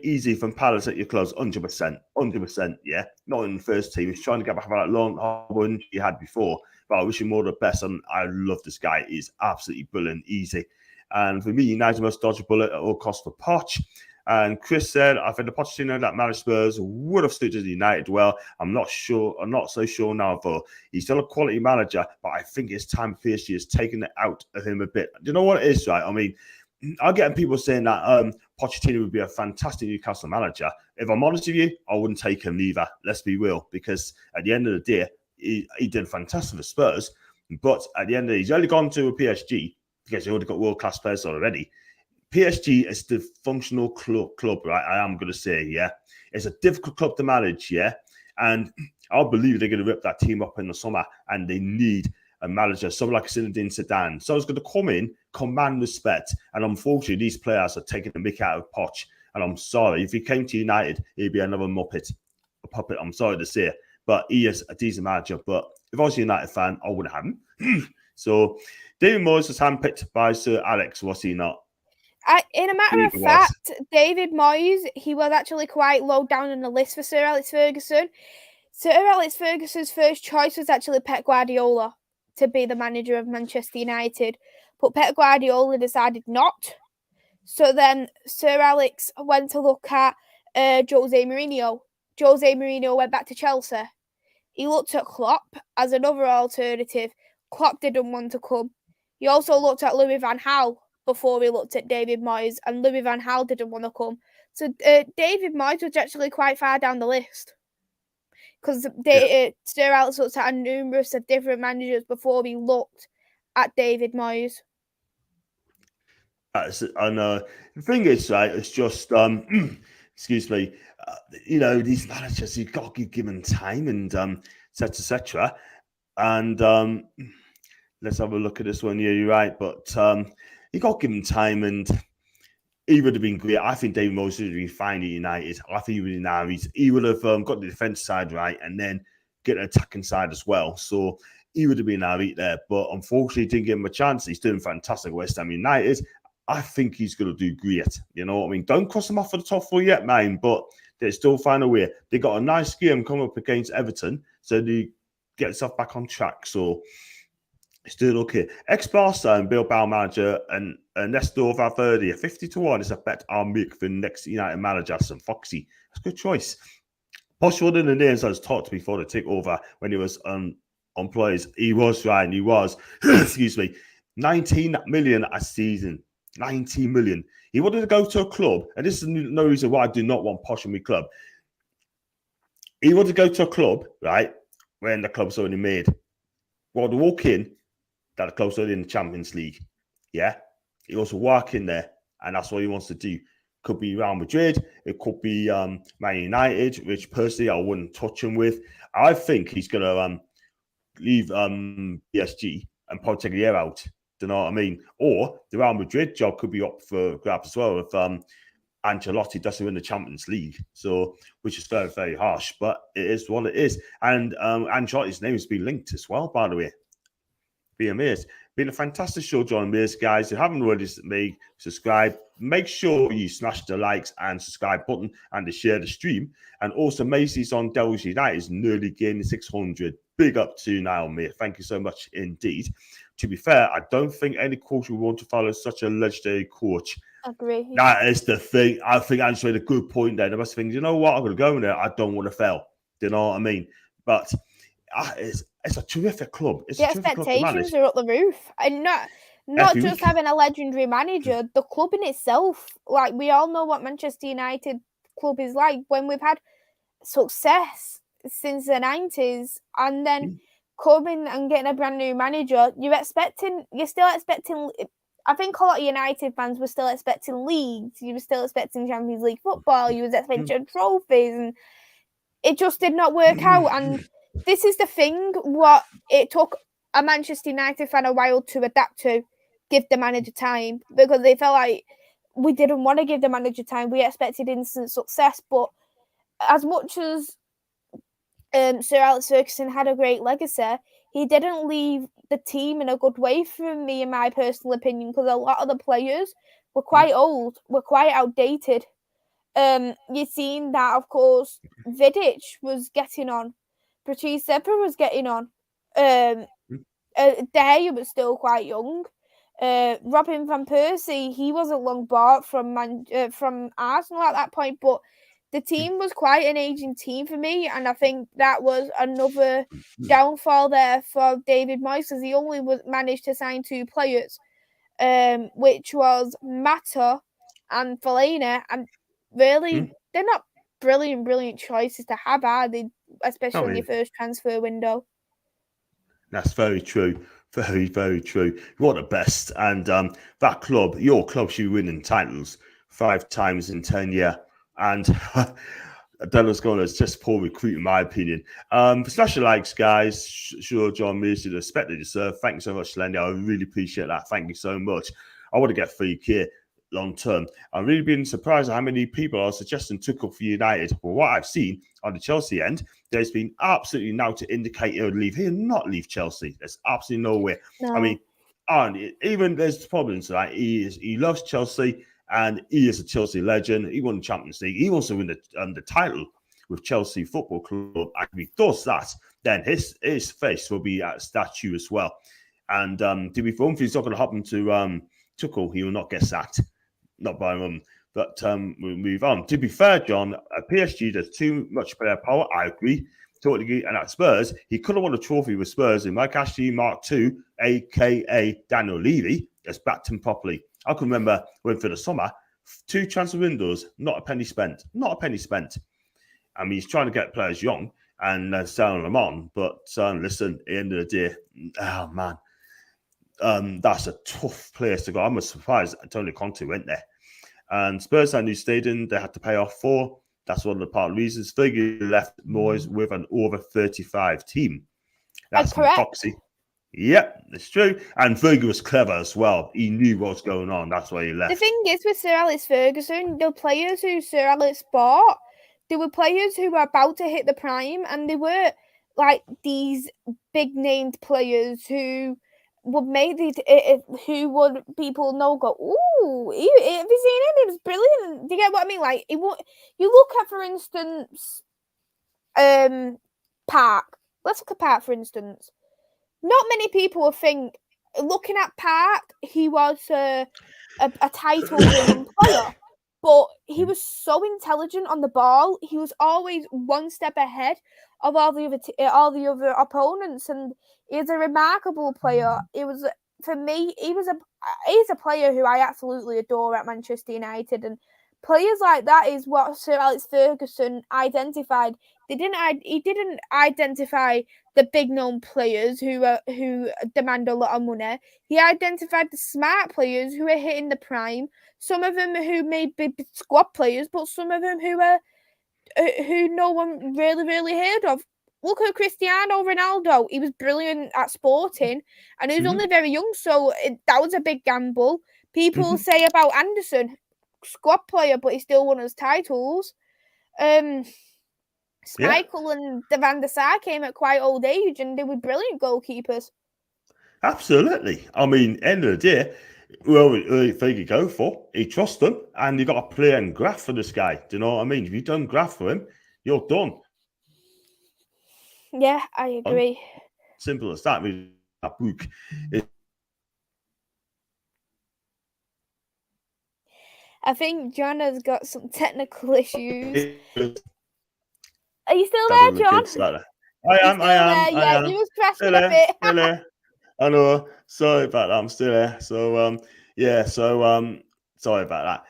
easy from Palace at your close? 100%, yeah. Not in the first team. He's trying to get back that long one he had before. But I wish him all the best. And I love this guy. He's absolutely brilliant, easy. And for me, United must dodge a bullet at all costs for Poch. And Chris said, I think the Pochettino that managed Spurs would have suited United well. I'm not so sure now, though. He's still a quality manager, but I think it's time PSG has taken it out of him a bit. Do you know what it is, right? I mean, I'm getting people saying that Pochettino would be a fantastic Newcastle manager. If I'm honest with you, I wouldn't take him neither. Let's be real, because at the end of the day, he did fantastic for Spurs. But at the end of the day, he's only gone to a PSG because he already got world-class players already. PSG is the functional club, right? I am going to say, yeah. It's a difficult club to manage, yeah. And I believe they're going to rip that team up in the summer, and they need a manager, someone like Zinedine Zidane. So he's going to come in, command respect. And unfortunately, these players are taking the mick out of Poch. And I'm sorry, if he came to United, he'd be another a puppet. I'm sorry to say, but he is a decent manager. But if I was a United fan, I wouldn't have him. So David Moyes was handpicked by Sir Alex, was he not? In a matter of fact, David Moyes, he was actually quite low down on the list for Sir Alex Ferguson. Sir Alex Ferguson's first choice was actually Pep Guardiola to be the manager of Manchester United, but Pep Guardiola decided not. So then Sir Alex went to look at Jose Mourinho. Jose Mourinho went back to Chelsea. He looked at Klopp as another alternative. Klopp didn't want to come. He also looked at Louis van Gaal before he looked at David Moyes, and Louis van Gaal didn't want to come. So David Moyes was actually quite far down the list. Because Sir Alex looked at a numerous of different managers before he looked at David Moyes. And the thing is, right, it's just, excuse me, these managers, you've got to give them time and etc. And let's have a look at this one. Yeah, you're right, but you got to give them time, and he would have been great. I think David Moyes would have been fine at United. I think he would have been he would have got the defence side right and then get an attacking side as well. So he would have been right there. But unfortunately, didn't give him a chance. He's doing fantastic at West Ham United. I think he's going to do great. You know what I mean? Don't cross him off for the top four yet, man. But they still find a way. They got a nice game coming up against Everton. So they get themselves back on track. So it's doing okay. Ex-Barca and Bilbao manager and Nestor Valverde, 50-1 is a bet I'll make for the next United manager, some Foxy. That's a good choice. Poch one of the names I was talked before the takeover when he was on players. He was right, he was. Excuse me. 19 million a season. 19 million. He wanted to go to a club, and this is no reason why I do not want Poch in my club. He wanted to go to a club, right, when the club's already made. Well, to walk in, that the club's already in the Champions League. Yeah? He wants to work in there, and that's what he wants to do. Could be Real Madrid, it could be Man United, which personally I wouldn't touch him with. I think he's going to leave PSG and probably take a year out. Do you know what I mean? Or the Real Madrid job could be up for grabs as well if Ancelotti doesn't win the Champions League. So, which is very, very harsh, but it is what it is. And Ancelotti's name has been linked as well, by the way. Be amazed. Been a fantastic show, John Mears, guys. If you haven't already subscribe, make sure you smash the likes and subscribe button and to share the stream. And also, Maisy's on Devils United is nearly gaining 600. Big up to Niall, mate. Thank you so much indeed. To be fair, I don't think any coach would want to follow such a legendary coach. Agree. That is the thing. I think Ange made a good point there. The best thing, you know what? I'm going to go in there. I don't want to fail. Do you know what I mean? But it's a terrific club. The expectations are up the roof, and not just having a legendary manager. The club in itself, like we all know what Manchester United club is like. When we've had success since the 90s, and then coming and getting a brand new manager, you're still expecting. I think a lot of United fans were still expecting leagues. You were still expecting Champions League football. You was expecting trophies, and it just did not work out. And this is the thing, what it took a Manchester United fan a while to adapt to, give the manager time, because they felt like we didn't want to give the manager time. We expected instant success, but as much as Sir Alex Ferguson had a great legacy, he didn't leave the team in a good way for me, in my personal opinion, because a lot of the players were quite old, were quite outdated. You've seen that, of course, Vidic was getting on. Patrice Evra was getting on. De Gea was still quite young. Robin van Persie, he wasn't long bought from Arsenal at that point, but the team was quite an aging team for me, and I think that was another downfall there for David Moyes, because he only managed to sign 2 players, which was Mata and Fellaini, and really, they're not brilliant choices to have, are they? Especially in your first transfer window. That's very true. Very, very true. You're the best. And that club, your club, should be winning titles 5 times in 10 years. And Dennis Gunner is just poor recruit, in my opinion. Smash the likes, guys. Sure, John Mears, the respect that you deserve. Thank you so much, Lenny. I really appreciate that. Thank you so much. I want to get 3K long term. I'm really being surprised at how many people are suggesting Tuchel for United. Well, what I've seen on the Chelsea end, there's been absolutely now to indicate he'll leave. He'll not leave Chelsea. There's absolutely no way. No. I mean, even there's problems, right? He loves Chelsea, and he is a Chelsea legend. He won the Champions League. He wants to win the title with Chelsea Football Club. And if he does that, then his face will be at a statue as well. And to be fair, if it's not going to happen to Tuchel, he will not get sacked. Not by him. But we'll move on. To be fair, John, at PSG, there's too much player power. I agree. Totally agree. And at Spurs, he could have won a trophy with Spurs. And Mike Ashley Mark II, a.k.a. Daniel Levy, has backed him properly. I can remember when for the summer, 2 transfer windows, not a penny spent. Not a penny spent. I mean, he's trying to get players young and selling them on. But listen, at the end of the day, oh, man, that's a tough place to go. I'm surprised Antonio Conte went there. And Spurs had a new stadium they had to pay off for. That's one of the part of the reasons. Fergie left Moyes with an over 35 team. That's correct. Foxy. Yep, it's true. And Fergie was clever as well. He knew what was going on. That's why he left. The thing is with Sir Alex Ferguson, the players who Sir Alex bought, they were players who were about to hit the prime, and they were like these big named players who would make who would people know go, ooh, have you seen him? He was brilliant. Do you get what I mean? Like, you look at, for instance, Park. Let's look at Park, for instance. Not many people will think, looking at Park, he was a title-winning player, but he was so intelligent on the ball. He was always one step ahead of all the other opponents, and he's a remarkable player. It was, for me, he's a player who I absolutely adore at Manchester United, and players like that is what Sir Alex Ferguson identified. He didn't identify the big known players who demand a lot of money. He identified the smart players who are hitting the prime. Some of them who may be squad players, but some of them who no one really heard of. Look at Cristiano Ronaldo. He was brilliant at Sporting, and he was only very young, so that was a big gamble. People say about Henderson, squad player, but he still won us titles. Schmeichel and Van der Sar came at quite old age, and they were brilliant goalkeepers. Absolutely. I mean, end of the day, well, Fergie go for. He trusts them, and you got to play and graph for this guy. Do you know what I mean? If you've done graph for him, you're done. Yeah, I agree. Simple as that. That book. I think John has got some technical issues. Are you still there, John? I am. Yeah, you was crashing a bit. I know. Sorry about that. I'm still there. So sorry about that.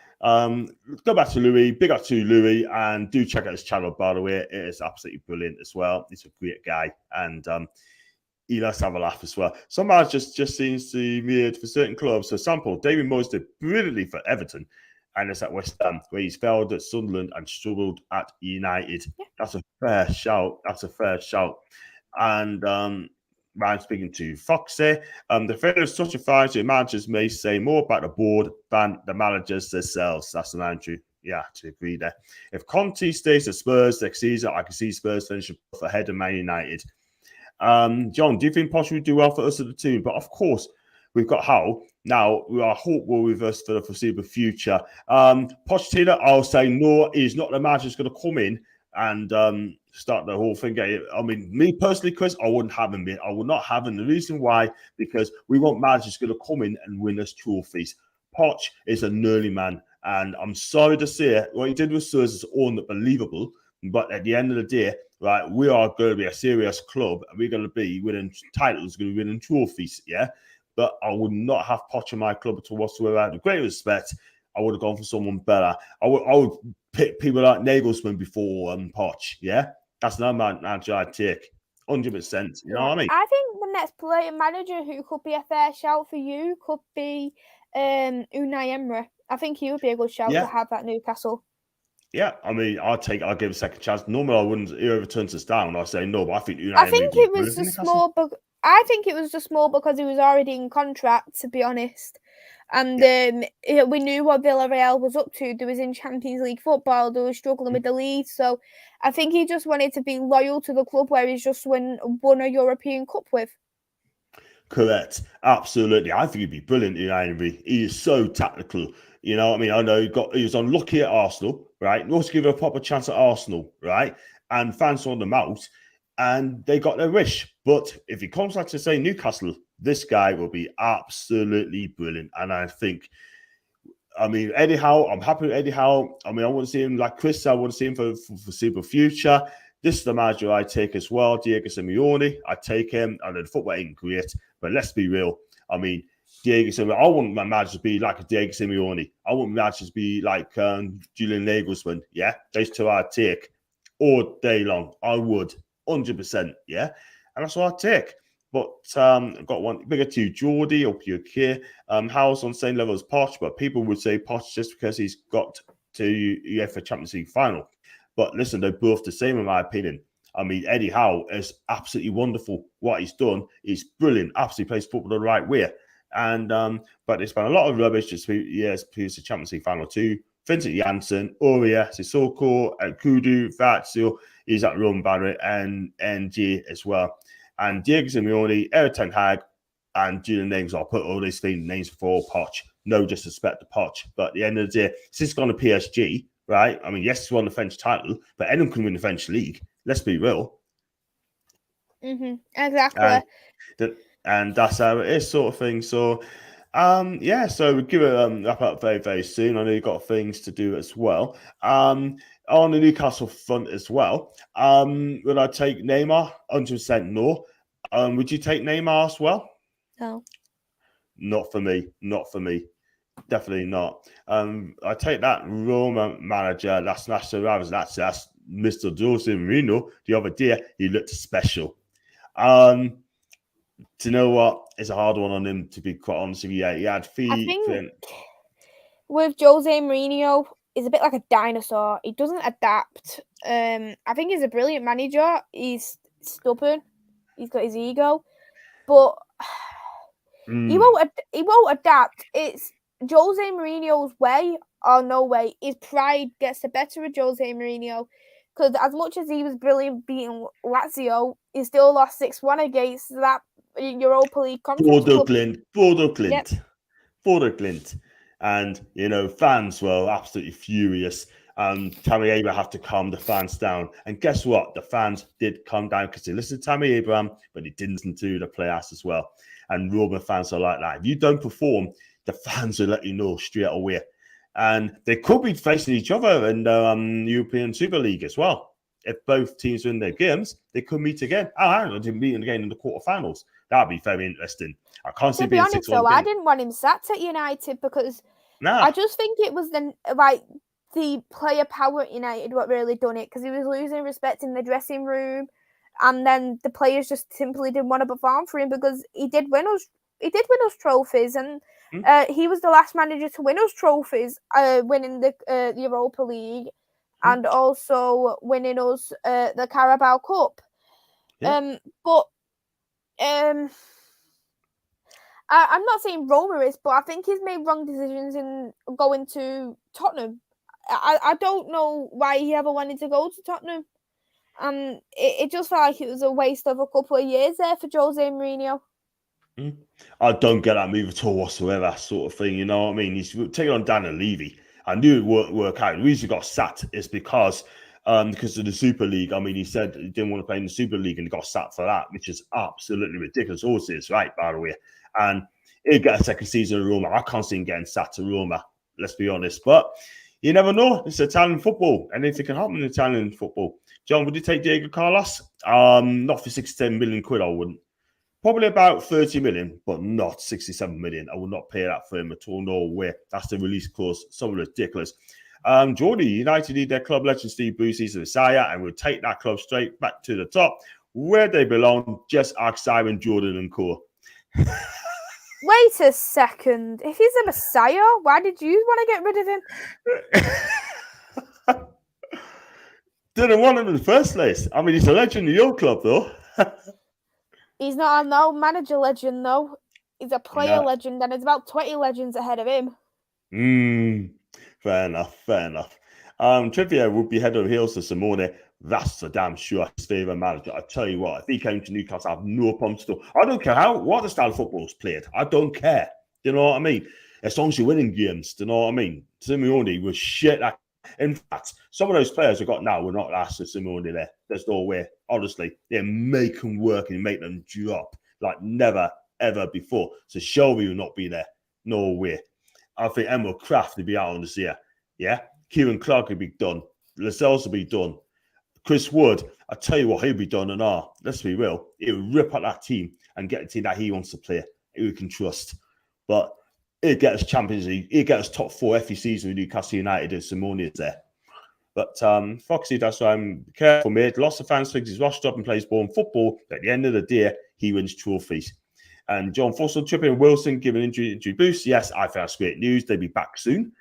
Go back to Louis. Big up to Louis, and do check out his channel, by the way. It is absolutely brilliant as well. He's a great guy, and he likes to have a laugh as well. Somehow just seems to be weird for certain clubs. So, sample, David Moyes did brilliantly for Everton, and it's at West Ham, where he's failed at Sunderland and struggled at United. Yeah. That's a fair shout. And I'm speaking to Foxy. The failure is such a factor, managers may say more about the board than the managers themselves. That's the manager. Yeah, to agree there. If Conte stays at Spurs next season, I can see Spurs finishing ahead of Man United. John, do you think Poch would do well for us at the team? But of course, we've got Hull. Now, we are hopeful with us for the foreseeable future. Pochettino, I'll say no, he's not the manager who's going to come in and start the whole thing. I mean, me personally, Chris, I wouldn't have him in. I would not have him. The reason why, because we want managers going to come in and win us trophies. Poch is an early man, and I'm sorry to say it, what he did with Spurs is unbelievable. But at the end of the day, right, we are going to be a serious club, and we're going to be winning titles, going to be winning trophies, yeah? But I would not have Poch in my club at all whatsoever. With great respect, I would have gone for someone better. I would pick people like Nagelsmann before Poch, yeah? That's another manager I'd take, 100%. You know what I mean? I think the next player manager who could be a fair shout for you could be Unai Emery. I think he would be a good shout to have at Newcastle. Yeah, I mean, I'll give him a second chance. Normally, I wouldn't. He overturns us down. I say no, but I think Unai I think it was just small. I think it was just small because he was already in contract, to be honest. And we knew what Villarreal was up to. They was in Champions League football. They were struggling with the league. So I think he just wanted to be loyal to the club where he's just won a European Cup with. Correct. Absolutely. I think he'd be brilliant in Emery. He is so tactical. You know what I mean? I know he was unlucky at Arsenal, right? We also give him a proper chance at Arsenal, right? And fans saw them out, and they got their wish. But if he comes back to say Newcastle, this guy will be absolutely brilliant. And I think, I mean, Eddie Howe, I'm happy with Eddie Howe. I mean, I want to see him like Chris. I want to see him for foreseeable future. This is the manager I take as well, Diego Simeone. I take him. I know the football ain't great, but let's be real. I mean, Diego Simeone. I want my manager to be like a Diego Simeone. I want my manager to be like Julian Nagelsmann. Yeah, those two I'd take all day long. I would, 100%. Yeah, and that's what I'd take. But I've got one bigger to Geordie or Pure Howe's on the same level as Poch, but people would say Poch just because he's got to UEFA Champions League final. But listen, they're both the same in my opinion. I mean, Eddie Howe is absolutely wonderful. What he's done is brilliant. Absolutely plays football the right way. And but there's been a lot of rubbish just years previous to Champions League final too. Vincent Janssen, Oria, Sissoko, Kudu, Fazio, he's at Rome Barry and NG as well. And Diego Simeone, Eric Ten Hag, and Julian Names. I'll put all these names for Poch. No disrespect to Poch. But at the end of the day, since he's gone to PSG, right? I mean, yes, he's won the French title, but anyone can win the French league. Let's be real. Exactly. And that's how it is, sort of thing. So, yeah, so we'll give it wrap up very, very soon. I know you've got things to do as well. On the Newcastle front as well, would I take Neymar? 100% no. Would you take Neymar as well? No. Not for me. Not for me. Definitely not. I take that Roma manager. That's National Rivals. That's Mr. Jose Mourinho. The other day, he looked special. Do you know what? It's a hard one on him, to be quite honest with you. Yeah, he had feet. I think with Jose Mourinho, he's a bit like a dinosaur. He doesn't adapt. I think he's a brilliant manager. He's stubborn. He's got his ego, but he won't adapt. It's Jose Mourinho's way or no way. His pride gets the better of Jose Mourinho. Because as much as he was brilliant beating Lazio, he still lost 6-1 against that Europa League conference. Border Clint. And, you know, fans were absolutely furious. Tammy Abraham had to calm the fans down. And guess what? The fans did calm down because they listened to Tammy Abraham, but they didn't listen to the players as well. And Roma fans are like that. If you don't perform, the fans will let you know straight away. And they could be facing each other in the European Super League as well. If both teams win their games, they could meet again. They're meeting again in the quarterfinals. That'd be very interesting. I can't see. To be honest, though, I didn't want him sacked at United because I just think it was the player power at United what really done it, because he was losing respect in the dressing room, and then the players just simply didn't want to perform for him because he did win us trophies, and he was the last manager to win us trophies, winning the Europa League and also winning us the Carabao Cup. Yeah. I'm not saying Roma is, but I think he's made wrong decisions in going to Tottenham. I don't know why he ever wanted to go to Tottenham. It just felt like it was a waste of a couple of years there for Jose Mourinho. I don't get that move at all whatsoever, sort of thing. You know what I mean? He's taking on Daniel Levy. I knew it would work out. The reason he got sacked is because of the Super League. I mean, he said he didn't want to play in the Super League and he got sacked for that, which is absolutely ridiculous. Also, it's right, by the way. And he'll get a second season at Roma. I can't see him getting sacked to Roma, let's be honest. But you never know. It's Italian football. Anything can happen in Italian football. John, would you take Diego Carlos? Not for 67 million quid, I wouldn't. Probably about 30 million, but not 67 million. I would not pay that for him at all. No way. That's the release clause. So ridiculous. Geordie, United need their club legend Steve Bruce. He's the Messiah, and we'll take that club straight back to the top where they belong. Just ask Simon Jordan and co. Wait a second. If he's a Messiah, why did you want to get rid of him? Didn't want him in the first place. I mean, he's a legend in your club, though. He's not a manager legend, though. He's a player legend, and there's about 20 legends ahead of him. Fair enough. Trivia would be head over heels to Simeone. That's for damn sure his favourite manager. I tell you what, if he came to Newcastle, I have no problem still. I don't care what the style of football is played. I don't care. You know what I mean? As long as you're winning games, do you know what I mean? Simeone was shit. In fact, some of those players we've got now were not last to Simeone there. There's no way. Honestly, they make them work and make them drop like never, ever before. So Shelby will not be there. No way. I think Emil Kraft will be out on this year. Yeah? Kieran Clark will be done. Lascelles will be done. Chris Wood, I tell you what, he'll be done and let's be real. He'll rip out that team and get a team that he wants to play, who he can trust. But he'll get us Champions League. He'll get us top 4 every season with Newcastle United if Simone is there. But Foxy, that's why I'm careful, mate. Lots of fans think he's washed up and plays born football. But at the end of the day, he wins trophies. And John Fussell, Trippier and Wilson giving injury boost. Yes, I think that's great news. They'll be back soon,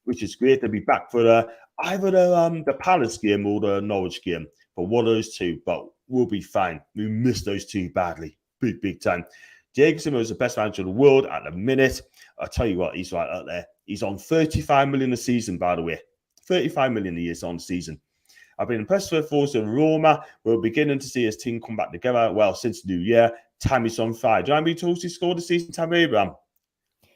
which is great. They'll be back for either the Palace game or the Norwich game. But one of those two. But we'll be fine. We missed those two badly. Big time. Diego Simeone is the best manager in the world at the minute. I'll tell you what, he's right out there. He's on 35 million a season, by the way. 35 million a year on the season. I've been impressed with Forza and Roma. We're beginning to see his team come back together. Well, since New Year, Tammy's on fire. Do you know how many goals he scored this season, Tammy Abraham?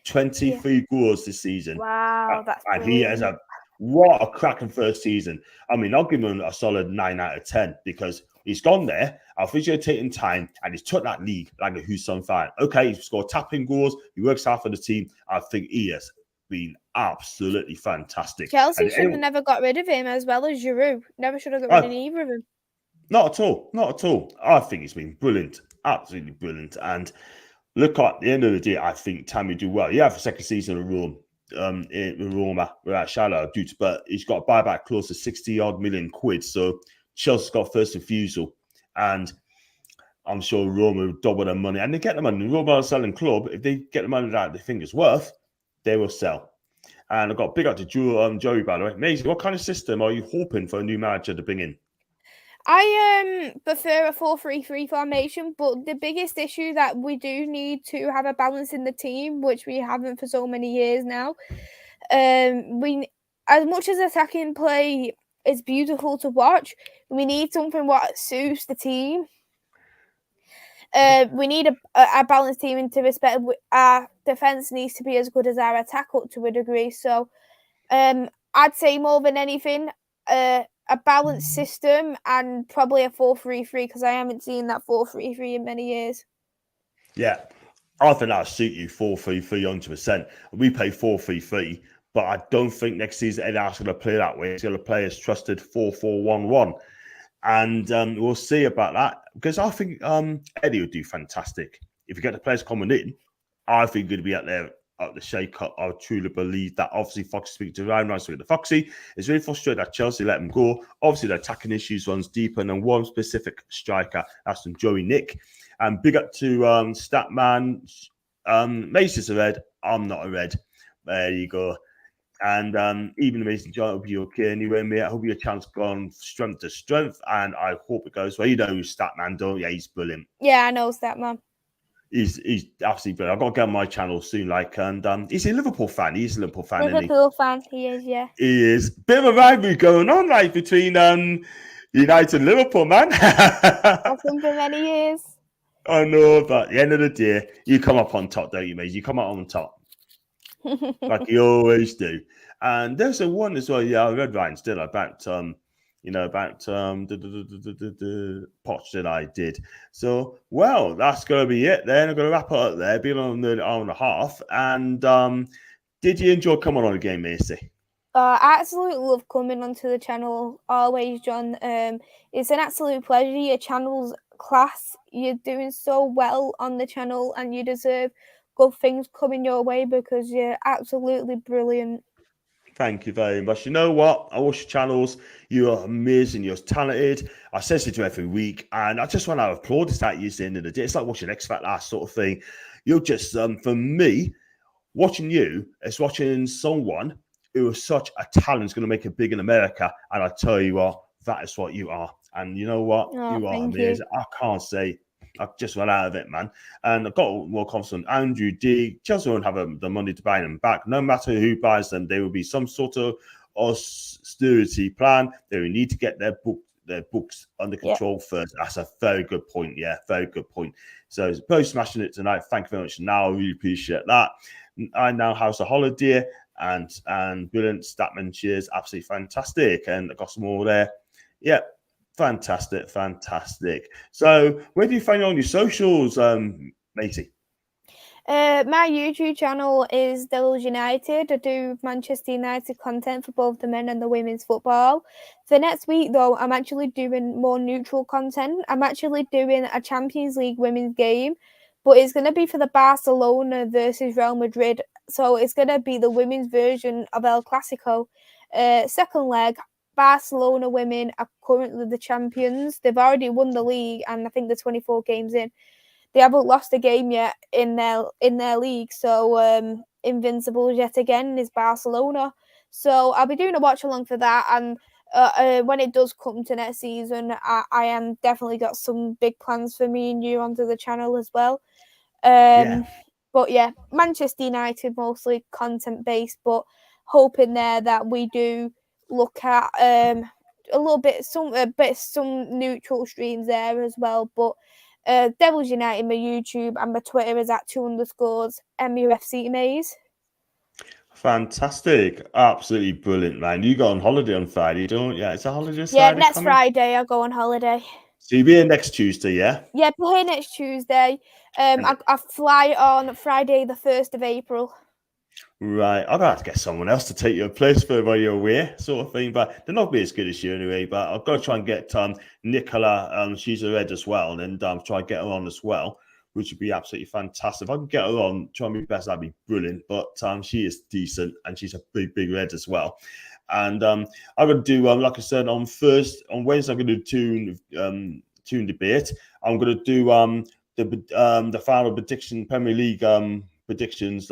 23 goals this season. Wow, that's and brilliant. he has what a cracking first season. I mean, I'll give him a solid 9 out of 10 because he's gone there, taking time, and he's took that league like a who's on fire. Okay, he's scored tapping goals. He works hard for the team. I think he has been absolutely fantastic. Chelsea should have never got rid of him as well as Giroud. Never should have got rid of either of them. Not at all. Not at all. I think he's been brilliant. Absolutely brilliant. And look, at the end of the day, I think Tammy do well. Yeah, for second season in Rome, in Roma, without shadow, but he's got a buyback close to 60-odd million quid. So Chelsea's got first refusal. And I'm sure Roma will double their money. And they get the money. Roma are a selling club. If they get the money that they think is worth, they will sell. And I've got big up to Joey, by the way. Maisy, what kind of system are you hoping for a new manager to bring in? I prefer a 4-3-3 formation, but the biggest issue that we do need to have a balance in the team, which we haven't for so many years now. We, as much as attacking play is beautiful to watch, we need something what suits the team. We need a balanced team into respect. Our defense needs to be as good as our attack up to a degree. So, I'd say more than anything, a balanced system and probably a 4-3-3 because I haven't seen that 4-3-3 in many years. Yeah, I think that'll suit you 4-3-3 100%. We play 4-3-3, but I don't think next season Eddie Howe's going to play that way. He's going to play his trusted 4-4-1-1. And we'll see about that because I think Eddie will do fantastic. If you get the players coming in, I think he's going to be out there at the shake-up. I truly believe that. Obviously, Foxy speaking to Ryan, nice to the Foxy. It's really frustrated that Chelsea let him go. Obviously, the attacking issues runs deeper than one specific striker. That's from Joey Nick. And big up to Statman. Macy's a red. I'm not a red. There you go. And even Amazing John will be okay anyway, mate. I hope your chance gone strength to strength, and I hope it goes well. You know Statman, don't you? Yeah, he's brilliant. Yeah, I know Statman. He's absolutely brilliant. I've got to get on my channel soon, and he's a Liverpool fan. He's a Liverpool fan, Liverpool fan, he is, yeah. He is. Bit of a rivalry going on, like, between United and Liverpool, man. That's been for many years. I know, but at the end of the day, you come up on top, don't you, mate? You come up on top. Like you always do. And there's a one as well, yeah, I read Ryan still about the Poch that I did. So, well, that's going to be it then. I'm going to wrap it up there, being on an hour and a half. And did you enjoy coming on again, Maisy? I absolutely love coming onto the channel always, John. It's an absolute pleasure. Your channel's class. You're doing so well on the channel and you deserve good things coming your way because you're absolutely brilliant. Thank you very much. You know what? I watch your channels. You are amazing. You're talented. I say it to you every week, and I just want to applaud this at you at the end of the day. It's like watching X Factor, sort of thing. You're just, for me, watching you is watching someone who is such a talent, is going to make it big in America. And I tell you what, that is what you are. And you know what? You are amazing. I can't say. I've just run out of it, man. And I've got more confidence. Andrew D. Chelsea won't have the money to buy them back. No matter who buys them, there will be some sort of austerity plan. They will need to get their books under control first. That's a very good point. Yeah, very good point. So both smashing it tonight. Thank you very much. Now I really appreciate that. I now house a holiday and brilliant Statman cheers, absolutely fantastic. And I got some more there. Yeah, fantastic. So where do you find you on your socials, Maisy? My YouTube channel is Devils United. I do Manchester United content for both the men and the women's football. For next week, though, I'm actually doing more neutral content. I'm actually doing a Champions League women's game, but it's going to be for the Barcelona versus Real Madrid. So it's going to be the women's version of El Clasico. Second leg, Barcelona women are currently the champions. They've already won the league, and I think they're 24 games in. They haven't lost a game yet in their league, so invincible yet again is Barcelona. So I'll be doing a watch along for that, and when it does come to next season, I am definitely got some big plans for me and you onto the channel as well. But yeah, Manchester United mostly content based, but hoping there that we do look at a little bit some neutral streams there as well, but. Devils United, my YouTube and my Twitter is at 2_MUFC Maisy. Fantastic. Absolutely brilliant, man. You go on holiday on Friday, don't you? It's a holiday Yeah, Friday next coming? Friday I go on holiday. So you'll be here next Tuesday, yeah? Yeah, we're here next Tuesday. I fly on Friday the 1st of April. Right, I'm gonna have to get someone else to take your place for while you're away, sort of thing. But they're not be as good as you anyway. But I've got to try and get Nicola. She's a red as well, and try and get her on as well, which would be absolutely fantastic. If I can get her on, try my best, that'd be brilliant. But she is decent, and she's a big red as well. And I'm gonna do like I said on Wednesday, I'm gonna do tune debate. I'm gonna do the final prediction Premier League predictions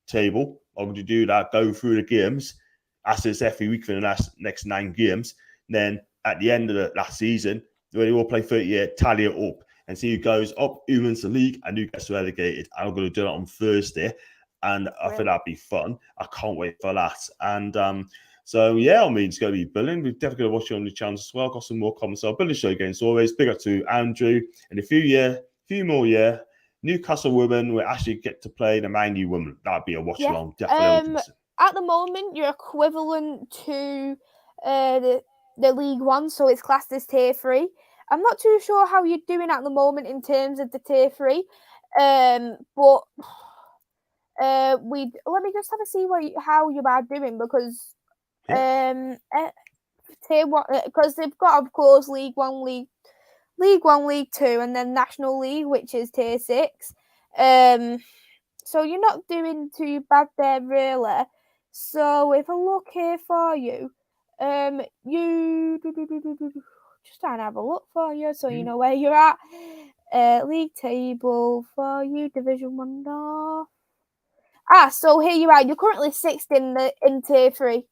table. I'm going to do that, go through the games as it's every week for the next 9 games. Then at the end of the last season, when they all play 38, tally it up and see who goes up, who wins the league, and who gets relegated. I'm going to do that on Thursday, and I think that'd be fun. I can't wait for that. And so yeah, I mean, it's going to be brilliant. We're definitely going to watch it on the channel as well. Got some more comments. So I'll build the show again. So always big up to Andrew. In a few more years. Newcastle women will actually get to play the Man U women. That'd be a watch along. Definitely. At the moment, you're equivalent to the League One, so it's classed as Tier 3. I'm not too sure how you're doing at the moment in terms of the Tier 3, but let me just have a see how you are doing because Tier 1 because they've got of course League 1, League 2, and then National League, which is Tier 6. So you're not doing too bad there, really. So if I look here for you, you just trying to have a look for you, so you know where you're at. League table for you, Division 1 North. So here you are. You're currently 6th in Tier 3.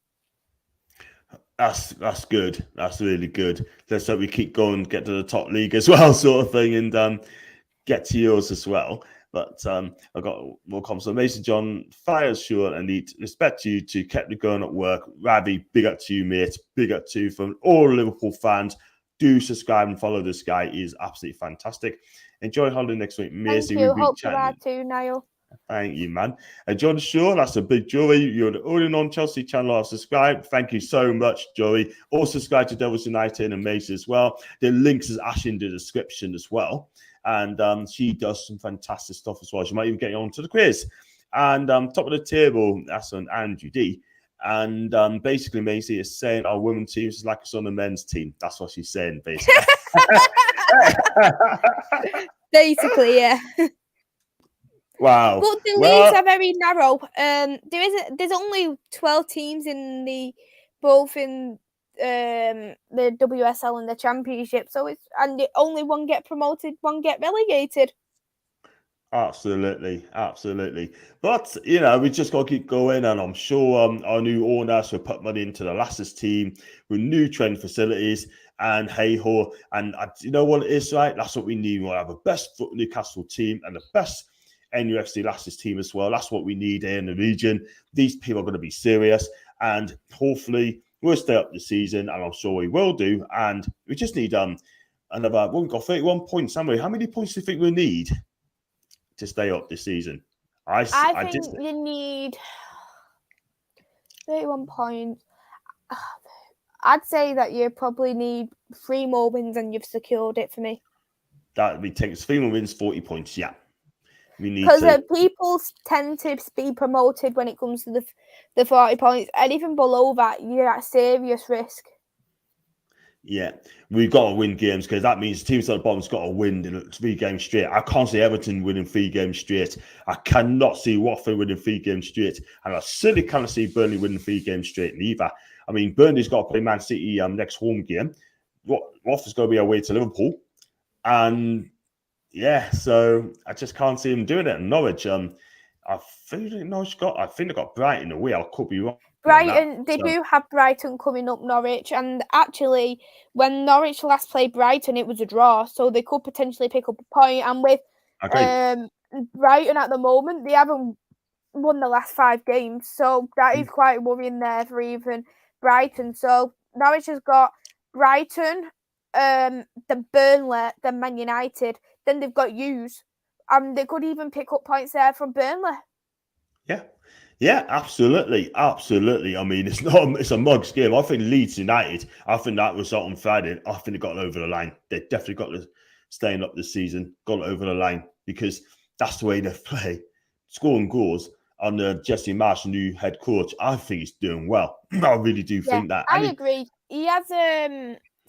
That's good. That's really good. Let's hope we keep going, get to the top league as well, sort of thing, and get to yours as well. But I've got more comments. So Mason John, fire sure and need respect to you to keep it going at work. Ravi, big up to you, mate. Big up to you from all Liverpool fans. Do subscribe and follow this guy. He is absolutely fantastic. Enjoy holiday next week, Maisy. Thank you. Hope you are too, Niall. Thank you, man. John Shaw, that's a big Joey. You're the only non-Chelsea channel I've subscribed. Thank you so much, Joey. Also subscribe to Devils United and Maisy as well. The links is actually in the description as well. And she does some fantastic stuff as well. She might even get you onto the quiz. And top of the table, that's on Andrew D. And basically, Maisy is saying our women's team is like us on the men's team. That's what she's saying, basically. Basically, yeah. Wow. But the leagues are very narrow. There's only 12 teams in both in the WSL and the Championship. So and only one get promoted, one get relegated. Absolutely. But we just got to keep going, and I'm sure our new owners will put money into the Lasses team with new training facilities. And hey ho, and you know what it is, right? That's what we need. We'll have the best Newcastle team and the best NUFC Lasses team as well. That's what we need here in the region. These people are going to be serious, and hopefully we'll stay up this season, and I'm sure we will do. And we just need we've got 31 points, haven't we? How many points do you think we need to stay up this season? I did. think you need 31 points. I'd say that you probably need 3 more wins and you've secured it for me. That we take 3 more wins, 40 points. Yeah. We need Because to. people tend to be promoted when it comes to the 40 points. Anything below that, you're at serious risk. Yeah, we've got to win games because that means teams at the bottom's got to win in 3 games straight. I can't see Everton winning 3 games straight. I cannot see Watford winning 3 games straight, and I certainly cannot see Burnley winning 3 games straight neither. I mean, Burnley's got to play Man City next home game. Watford's going to be away to Liverpool, and yeah, so I just can't see them doing it. And Norwich, I think they got Brighton away. I could be wrong. Brighton, they do have Brighton coming up, Norwich, and actually, when Norwich last played Brighton, it was a draw, so they could potentially pick up a point. And with Brighton at the moment, they haven't won the last 5 games, so that is quite worrying there for even Brighton. So Norwich has got Brighton, then Burnley, then Man United, then they've got Hughes, and they could even pick up points there from Burnley. Yeah, absolutely. I mean, it's a mugs game. I think Leeds United, I think that was on Friday. I think they got over the line. They definitely got to staying up this season, got over the line because that's the way they play. Scoring goals under Jesse Marsh, new head coach, I think he's doing well. I really do think that. I agree. He has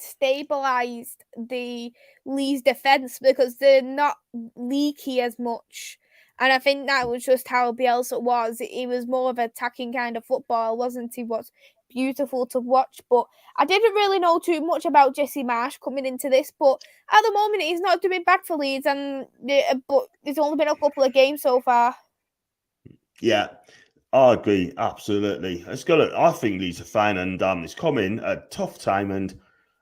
stabilised the Leeds defence because they're not leaky as much. And I think that was just how Bielsa was. He was more of an attacking kind of football, wasn't he? What's beautiful to watch. But I didn't really know too much about Jesse Marsh coming into this. But at the moment, he's not doing bad for Leeds. But there's only been a couple of games so far. Yeah, I agree. Absolutely. I think Leeds are fine. And it's come in at a tough time. And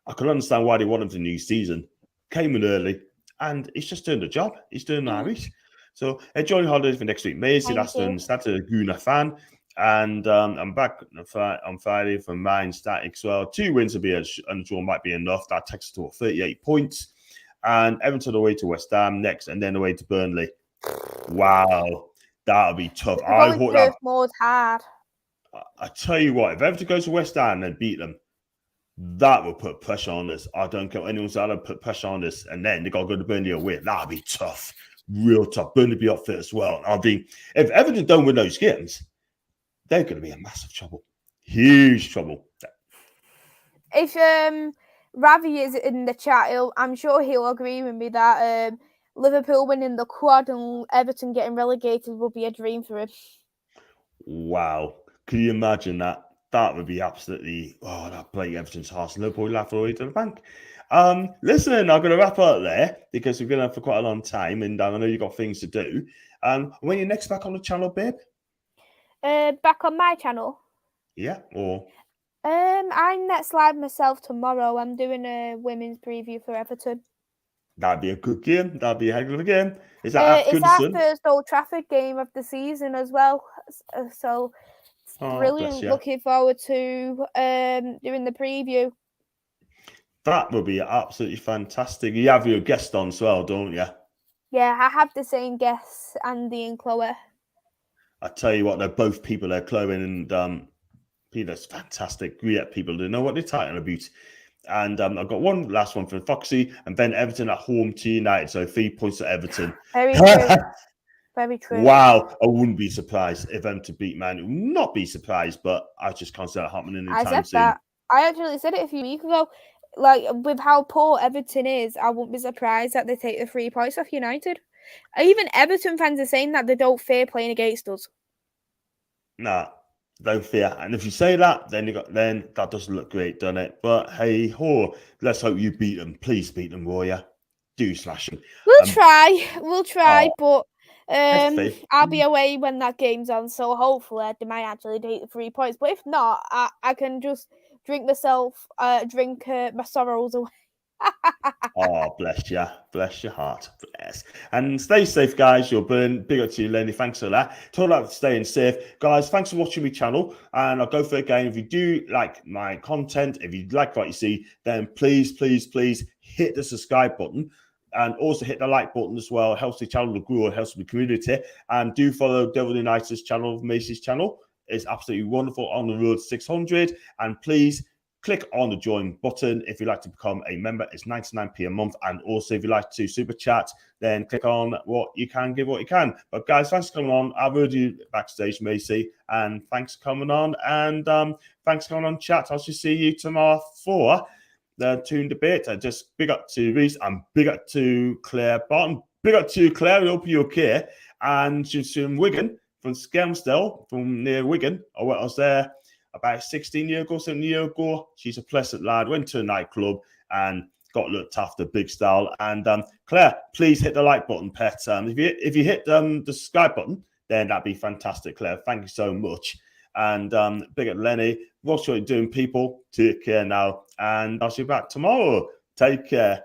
I can understand why they want him for new season. Came in early. And he's just doing the job. He's doing Irish. So enjoy your holidays for next week. Maisy, that's a Guna fan. And I'm back on Friday for mine static as well. 2 wins will be and a draw might be enough. That takes us to 38 points. And Everton away to West Ham next, and then away to Burnley. Wow, that'll be tough. I hope that more's hard. I tell you what, if Everton goes to West Ham and beat them, that will put pressure on us. I don't care what anyone's out to put pressure on us, and then they got to go to Burnley away. That'll be tough. Real tough. Burnley be up fit as well. If Everton don't win those games, they're going to be in massive trouble. Huge trouble. If Ravi is in the chat, I'm sure he'll agree with me that Liverpool winning the quad and Everton getting relegated will be a dream for him. Wow. Can you imagine that? That would be absolutely, that playing Everton's hearts. Liverpool laugh all the way to the bank. Listen, I'm going to wrap up there because we've been on for quite a long time and I know you've got things to do. When you're next back on the channel, babe? Back on my channel? Yeah, or? I'm next live myself tomorrow. I'm doing a women's preview for Everton. That'd be a good game. That'd be a heck of a game. Is that it's our first Old Trafford game of the season as well. So it's brilliant. Looking forward to doing the preview. That would be absolutely fantastic. You have your guest on as well, don't you? Yeah, I have the same guests, Andy and Chloe. I tell you what, they're both people. They're Chloe and Peter's fantastic. Great people. They know what they're talking about. And I've got one last one from Foxy, and then Everton at home to United. So 3 points to Everton. Very true. Very true. Wow. I wouldn't be surprised if them to beat Man. Not be surprised, but I just can't see that happening anytime soon. That. I actually said it a few weeks ago. Like, with how poor Everton is, I wouldn't be surprised that they take the 3 points off United. Even Everton fans are saying that they don't fear playing against us. Nah, don't fear. And if you say that, then that doesn't look great, doesn't it? But hey ho, let's hope you beat them. Please beat them, Warrior. Do smash them. We'll try, but I'll be away when that game's on, so hopefully they might actually take the 3 points. But if not, I can just drink my sorrows away. Oh, bless you. Bless your heart. Bless. And stay safe, guys. You're burned. Big up to you, Lenny. Thanks for that. Talk about staying safe. Guys, thanks for watching my channel. And I'll go for it again. If you do like my content, if you like what you see, then please, please, please hit the subscribe button. And also hit the like button as well. It helps the channel to grow. It helps the community. And do follow Devil United's channel, Maisy's channel. It's absolutely wonderful on the road to 600. And please click on the join button if you'd like to become a member. It's 99p a month. And also if you'd like to super chat, then click on what you can, give what you can. But guys, thanks for coming on. I've heard you backstage, Maisy, and thanks for coming on. And thanks for coming on, chat. I'll just see you tomorrow for the Toon debate. Just big up to Reese and big up to Claire Barton. Big up to Claire. We hope you're okay. And she's from Wigan, from Skelmersdale, from near Wigan. I was there about 16 years ago, 17 years ago. She's a pleasant lad. Went to a nightclub and got looked after big style. And Claire, please hit the like button, pet. If you hit the subscribe button, then that'd be fantastic, Claire. Thank you so much. And big up Lenny. What's what you're doing, people? Take care now. And I'll see you back tomorrow. Take care.